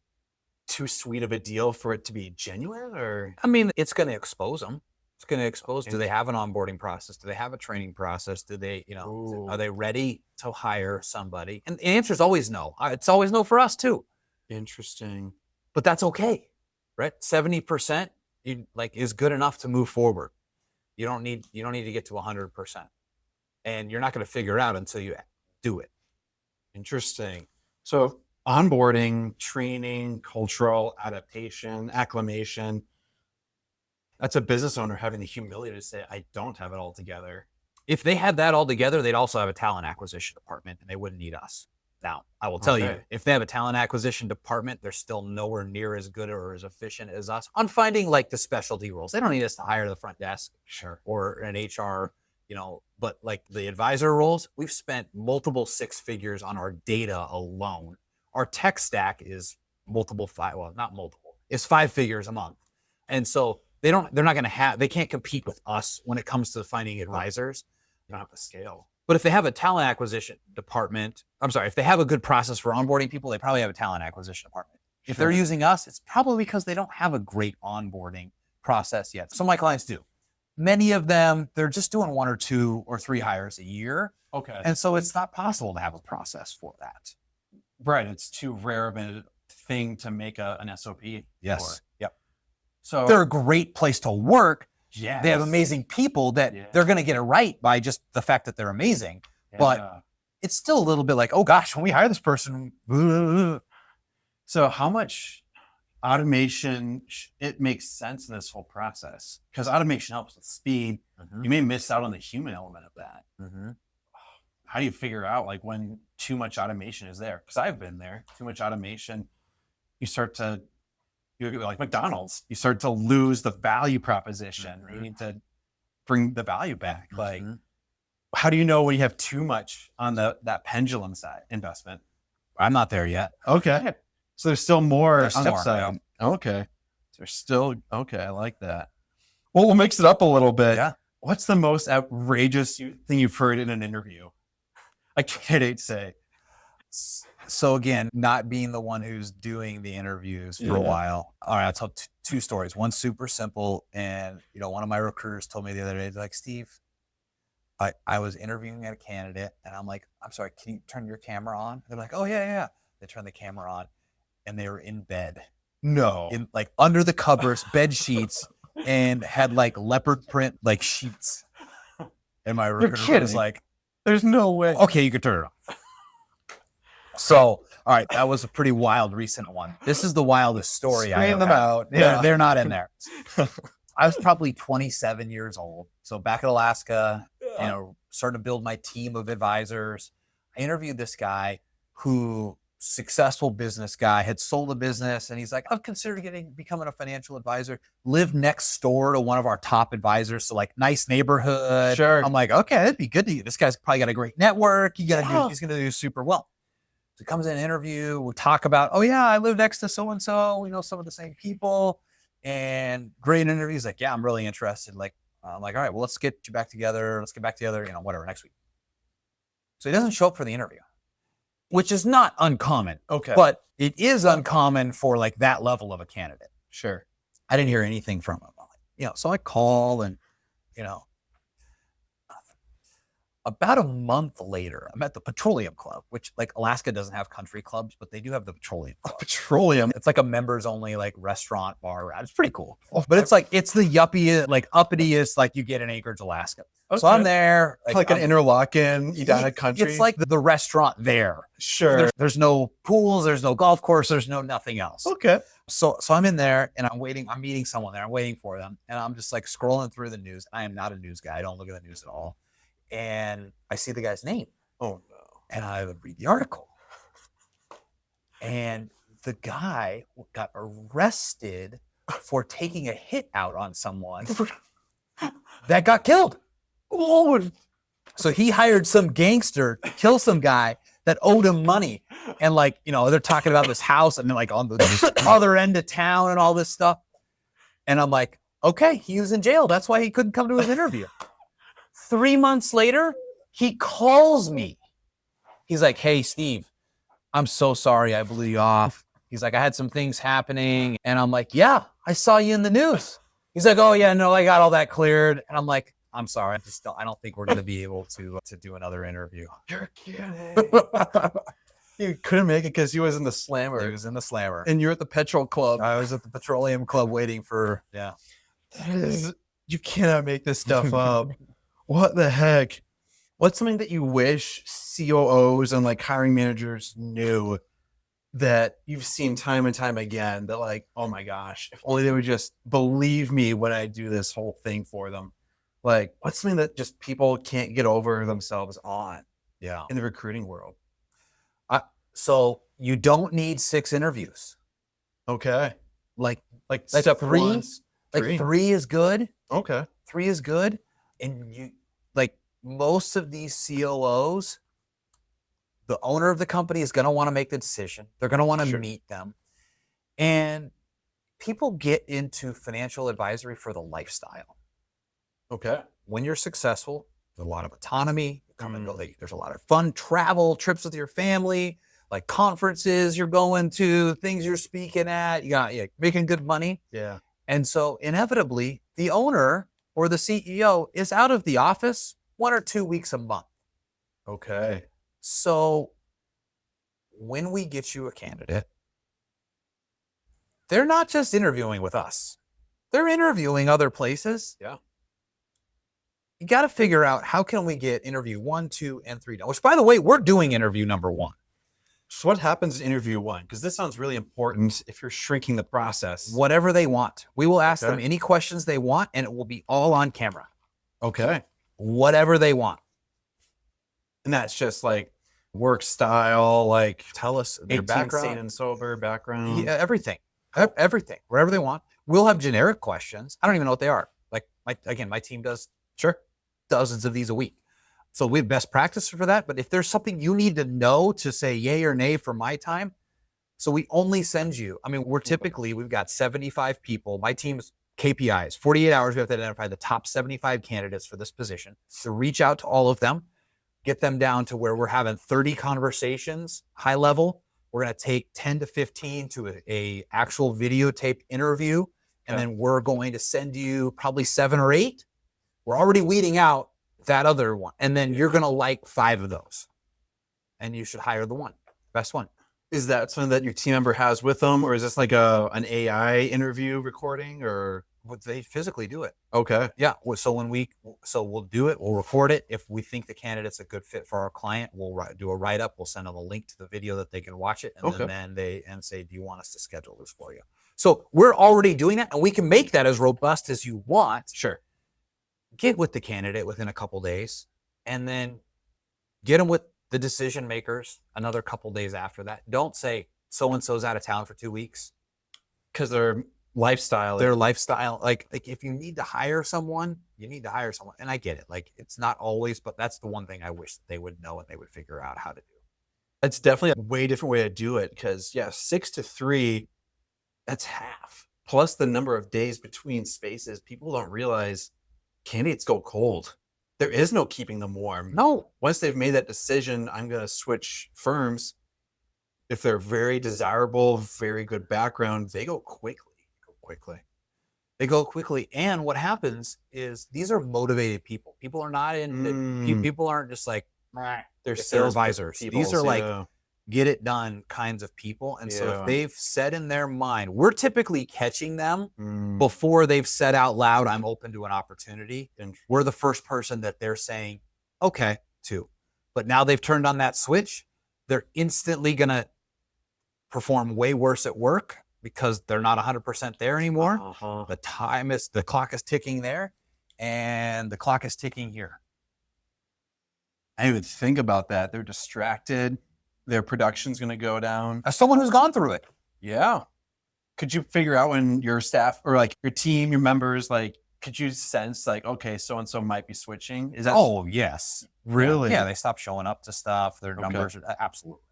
S1: too sweet of a deal for it to be genuine? Or
S2: I mean, it's going to expose them. It's going to expose, do they have an onboarding process? Do they have a training process? Do they, are they ready to hire somebody? And the answer is always no. It's always no for us too.
S1: Interesting.
S2: But that's okay, right? 70% is good enough to move forward. You don't need to get to 100%. And you're not going to figure it out until you do it.
S1: Interesting. So onboarding, training, cultural adaptation, acclimation. That's a business owner having the humility to say, I don't have it all together.
S2: If they had that all together, they'd also have a talent acquisition department and they wouldn't need us. Now, I will tell you, if they have a talent acquisition department, they're still nowhere near as good or as efficient as us on finding like the specialty roles. They don't need us to hire the front desk or an HR, but like the advisor roles, we've spent multiple six figures on our data alone. Our tech stack is it's 5 figures a month. And so they can't compete with us when it comes to finding advisors.
S1: You don't have to scale.
S2: But if they have a talent acquisition department, if they have a good process for onboarding people, they probably have a talent acquisition department. If they're using us, it's probably because they don't have a great onboarding process yet. Some of my clients do. Many of them, they're just doing 1 or 2 or 3 hires a year.
S1: Okay.
S2: And so it's not possible to have a process for that.
S1: Right. It's too rare of a thing to make an SOP.
S2: Yes.
S1: For.
S2: Yep.
S1: So
S2: they're a great place to work.
S1: Yeah.
S2: They have amazing people that they're going to get it right by just the fact that they're amazing. Yeah. But it's still a little bit like, oh gosh, when we hire this person.
S1: So how much automation, it makes sense in this whole process? Because automation helps with speed. You may miss out on the human element of that. How do you figure out like when too much automation is there? Because I've been there. Too much automation, you're like McDonald's, you start to lose the value proposition. You need to bring the value back. Like, how do you know when you have too much on that pendulum side investment?
S2: I'm not there yet.
S1: Okay. So there's still more
S2: on
S1: the upside. Okay. There's still, okay. I like that. Well, we'll mix it up a little bit.
S2: Yeah.
S1: What's the most outrageous thing you've heard in an interview? I can't hate to say.
S2: So again, not being the one who's doing the interviews for a while. All right, I'll tell 2 stories. One super simple. And, one of my recruiters told me the other day, like, Steve, I was interviewing at a candidate and I'm like, I'm sorry, can you turn your camera on? They're like, oh yeah. They turn the camera on and they were in bed.
S1: No.
S2: In like under the covers, bed sheets, and had like leopard print, like sheets. And my recruiter was like,
S1: there's no way.
S2: Okay, you can turn it off. So, all right, that was a pretty wild recent one. This is the wildest story.
S1: Screen them out. Yeah.
S2: They're not in there. I was probably 27 years old. So back in Alaska, starting to build my team of advisors. I interviewed this guy successful business guy, had sold a business. And he's like, I've considered becoming a financial advisor, lived next door to one of our top advisors. So like nice neighborhood.
S1: Sure.
S2: I'm like, okay, that'd be good to you. This guy's probably got a great network. He's going to do super well. So he comes in an interview. We talk about, oh yeah, I live next to so-and-so. We know some of the same people, and great interview. He's like, yeah, I'm really interested. Like, I'm like, all right, well, let's get you back together. Let's get back together, whatever, next week. So he doesn't show up for the interview, which is not uncommon.
S1: Okay.
S2: But it is uncommon for like that level of a candidate.
S1: Sure.
S2: I didn't hear anything from him. I'm So I call and, you know, about a month later, I'm at the Petroleum Club, which like Alaska doesn't have country clubs, but they do have the Petroleum Club.
S1: Petroleum.
S2: It's like a members only like restaurant bar. It's pretty cool.
S1: Oh,
S2: But it's like, it's the yuppie, like uppitiest, like you get in Anchorage, Alaska. So
S1: okay.
S2: I'm there.
S1: Like an Interlaken, Edina country.
S2: It's like the restaurant there.
S1: Sure.
S2: There's no pools, there's no golf course, there's no nothing else.
S1: Okay.
S2: So I'm in there and I'm meeting someone there. I'm waiting for them. And I'm just like scrolling through the news. I am not a news guy. I don't look at the news at all. And I see the guy's name.
S1: Oh no.
S2: And I would read the article. And the guy got arrested for taking a hit out on someone that got killed.
S1: Oh,
S2: so he hired some gangster to kill some guy that owed him money. And like, they're talking about this house and they're like on the other end of town and all this stuff. And I'm like, okay, he was in jail. That's why he couldn't come to his interview. 3 months later, he calls me. He's like, hey, Steve, I'm so sorry I blew you off. He's like, I had some things happening. And I'm like, yeah, I saw you in the news. He's like, oh yeah, no, I got all that cleared. And I'm like, I'm sorry. I don't think we're going to be able to do another interview.
S1: You're kidding. You couldn't make it because he was in the Slammer.
S2: He was in the Slammer.
S1: And you're at the Petrol Club.
S2: I was at the Petroleum Club waiting for, yeah.
S1: You cannot make this stuff up. What the heck? What's something that you wish COOs and like hiring managers knew that you've seen time and time again that like, oh my gosh, if only they would just believe me when I do this whole thing for them. Like, what's something that just people can't get over themselves on in the recruiting world?
S2: So you don't need 6 interviews.
S1: Okay.
S2: Like
S1: step
S2: 3,
S1: one,
S2: like 3 is good.
S1: Okay.
S2: 3 is good. And you like most of these COOs, the owner of the company is going to want to make the decision. They're going to want to meet them. And people get into financial advisory for the lifestyle.
S1: Okay.
S2: When you're successful, there's a lot of autonomy. You come and go. There's a lot of fun travel, trips with your family, like conferences you're going to, things you're speaking at. You're making good money.
S1: Yeah.
S2: And so inevitably, the owner or the CEO is out of the office 1 or 2 weeks a month.
S1: Okay.
S2: So when we get you a candidate, they're not just interviewing with us. They're interviewing other places.
S1: Yeah.
S2: You got to figure out how can we get interview 1, 2, and 3 done, which by the way, we're doing interview number 1.
S1: So what happens in interview 1? Because this sounds really important if you're shrinking the process.
S2: Whatever they want. We will ask them any questions they want and it will be all on camera.
S1: Okay.
S2: Whatever they want.
S1: And that's just like work style, like
S2: tell us their background.
S1: Sane and sober background.
S2: Yeah, everything. Everything. Whatever they want. We'll have generic questions. I don't even know what they are. Like my team does dozens of these a week. So we have best practice for that. But if there's something you need to know to say yay or nay for my time, so we only send you, we've got 75 people. My team's KPIs, 48 hours, we have to identify the top 75 candidates for this position. So reach out to all of them, get them down to where we're having 30 conversations, high level. We're going to take 10 to 15 to a actual videotaped interview. And then we're going to send you probably 7 or 8. We're already weeding out that other one. And then you're going to like 5 of those. And you should hire the best one.
S1: Is that something that your team member has with them? Or is this like an AI interview recording or?
S2: They physically do it.
S1: Okay.
S2: Yeah. So we'll do it. We'll record it. If we think the candidate's a good fit for our client, we'll do a write-up. We'll send them a link to the video that they can watch it. And then they say, do you want us to schedule this for you? So we're already doing that and we can make that as robust as you want.
S1: Sure.
S2: Get with the candidate within a couple days and then get them with the decision makers another couple days after that. Don't say so-and-so's out of town for 2 weeks.
S1: Because their lifestyle.
S2: Like if you need to hire someone, you need to hire someone. And I get it. Like it's not always, but that's the one thing I wish they would know and they would figure out how to do.
S1: It's definitely a way different way to do it. Because 6 to 3, that's half. Plus the number of days between spaces. People don't realize candidates go cold. There is no keeping them warm.
S2: No.
S1: Once they've made that decision, I'm going to switch firms. If they're very desirable, very good background, they go quickly.
S2: They go quickly. And what happens is these are motivated people. People are not people aren't just like,
S1: They're
S2: if they're advisors. These are like get it done kinds of people. And so if they've said in their mind, we're typically catching them before they've said out loud, I'm open to an opportunity. And we're the first person that they're saying, okay, to. But now they've turned on that switch. They're instantly going to perform way worse at work because they're not 100% there anymore. The clock is ticking there, and the clock is ticking here.
S1: I didn't even think about that. They're distracted. Their production's going to go down.
S2: As someone who's gone through it.
S1: Yeah. Could you figure out when your staff or like your team, your members, like, could you sense like, okay, so-and-so might be switching? Is that?
S2: Oh, yes.
S1: Really?
S2: Yeah, they stop showing up to stuff. Their numbers are absolutely.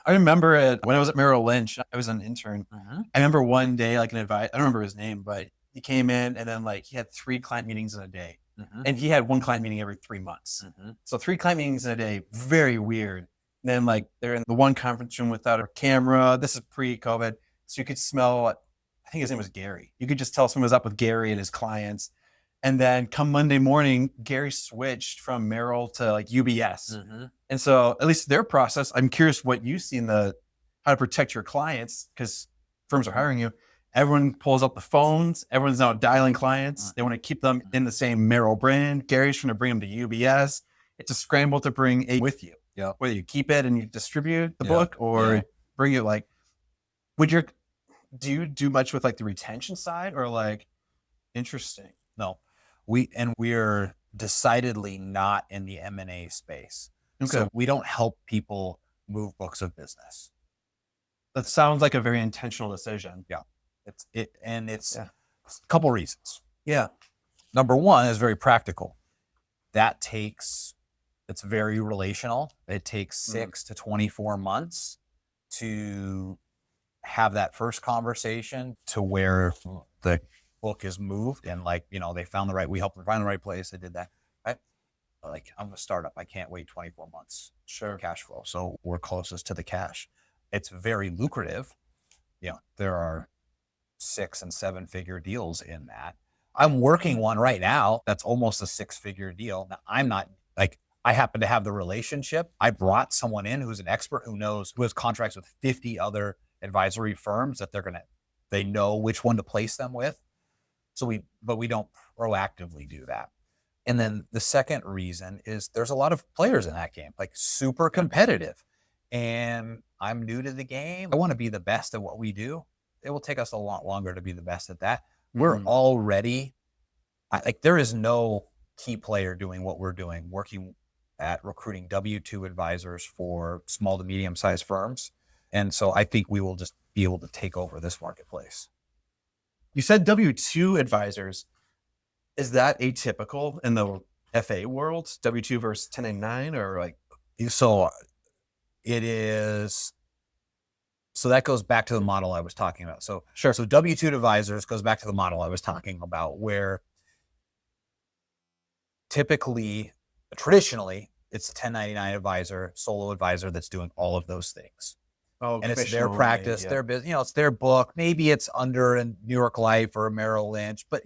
S1: I remember when I was at Merrill Lynch, I was an intern. I remember one day, like I don't remember his name, but he came in and then like he had 3 client meetings in a day. And he had 1 client meeting every 3 months. So 3 client meetings in a day, very weird. And then like they're in the one conference room without a camera. This is pre-COVID. So you could smell, I think his name was Gary. You could just tell something was up with Gary and his clients. And then come Monday morning, Gary switched from Merrill to like UBS. And so at least their process, I'm curious what you see in how to protect your clients because firms are hiring you. Everyone pulls up the phones. Everyone's now dialing clients. They want to keep them in the same Merrill brand. Gary's trying to bring them to UBS. It's a scramble to bring a with you.
S2: Yeah.
S1: Whether you keep it and you distribute the book or bring it like, do you do much with like the retention side or like, interesting?
S2: No. We're decidedly not in the M&A space. Okay. So we don't help people move books of business.
S1: That sounds like a very intentional decision.
S2: Yeah. It's a couple reasons.
S1: Yeah.
S2: Number one is very practical. It's very relational. It takes 6 to 24 months to have that first conversation to where the book is moved and like, we helped them find the right place. They did that. Right. Like I'm a startup. I can't wait 24 months.
S1: Sure.
S2: Cash flow. So we're closest to the cash. It's very lucrative. There are 6 and 7 figure deals in that. I'm working one right now. That's almost a 6-figure deal. Now, I'm not like, I happen to have the relationship. I brought someone in who's an expert who has contracts with 50 other advisory firms that they know which one to place them with. But we don't proactively do that. And then the second reason is there's a lot of players in that game, like super competitive. And I'm new to the game. I want to be the best at what we do. It will take us a lot longer to be the best at that. We're already, there is no key player doing what we're doing, working at recruiting W-2 advisors for small to medium-sized firms. And so I think we will just be able to take over this marketplace.
S1: You said W-2 advisors. Is that atypical in the FA world? W-2 versus 1099 or like?
S2: So it is. So that goes back to the model I was talking about. So
S1: sure.
S2: So W-2 advisors goes back to the model I was talking about where traditionally, it's a 1099 advisor, solo advisor that's doing all of those things.
S1: Oh,
S2: and it's their practice, their business, it's their book. Maybe it's under a New York Life or a Merrill Lynch, but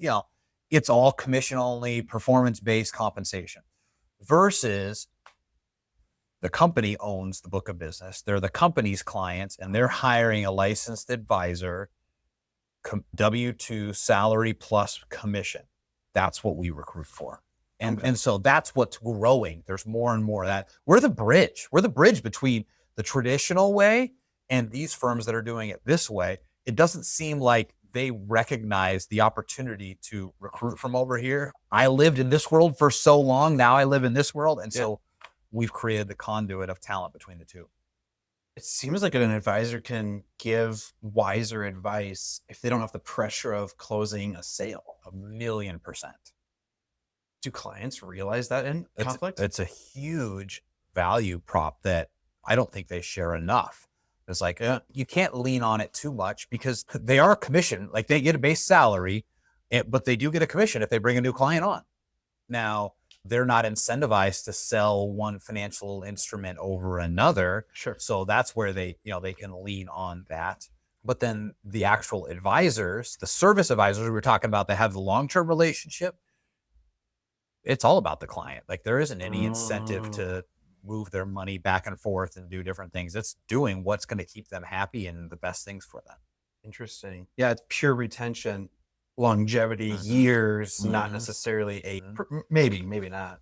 S2: it's all commission only, performance-based compensation versus the company owns the book of business. They're the company's clients and they're hiring a licensed advisor, W-2 salary plus commission. That's what we recruit for. And so that's what's growing. There's more and more of that. We're the bridge. We're the bridge between the traditional way and these firms that are doing it this way. It doesn't seem like they recognize the opportunity to recruit from over here. I lived in this world for so long. Now I live in this world. And so we've created the conduit of talent between the two.
S1: It seems like an advisor can give wiser advice if they don't have the pressure of closing a sale.
S2: 1,000,000%.
S1: Do clients realize that in conflict?
S2: It's a huge value prop that I don't think they share enough. It's like, you can't lean on it too much because they are commissioned. Like they get a base salary, but they do get a commission if they bring a new client on. Now, they're not incentivized to sell one financial instrument over another.
S1: Sure.
S2: So that's where they can lean on that. But then the actual advisors, the service advisors we were talking about that have the long-term relationship, it's all about the client. Like there isn't any incentive to move their money back and forth and do different things. It's doing what's going to keep them happy and the best things for them.
S1: Interesting. Yeah, it's pure retention, longevity, years, not necessarily maybe not.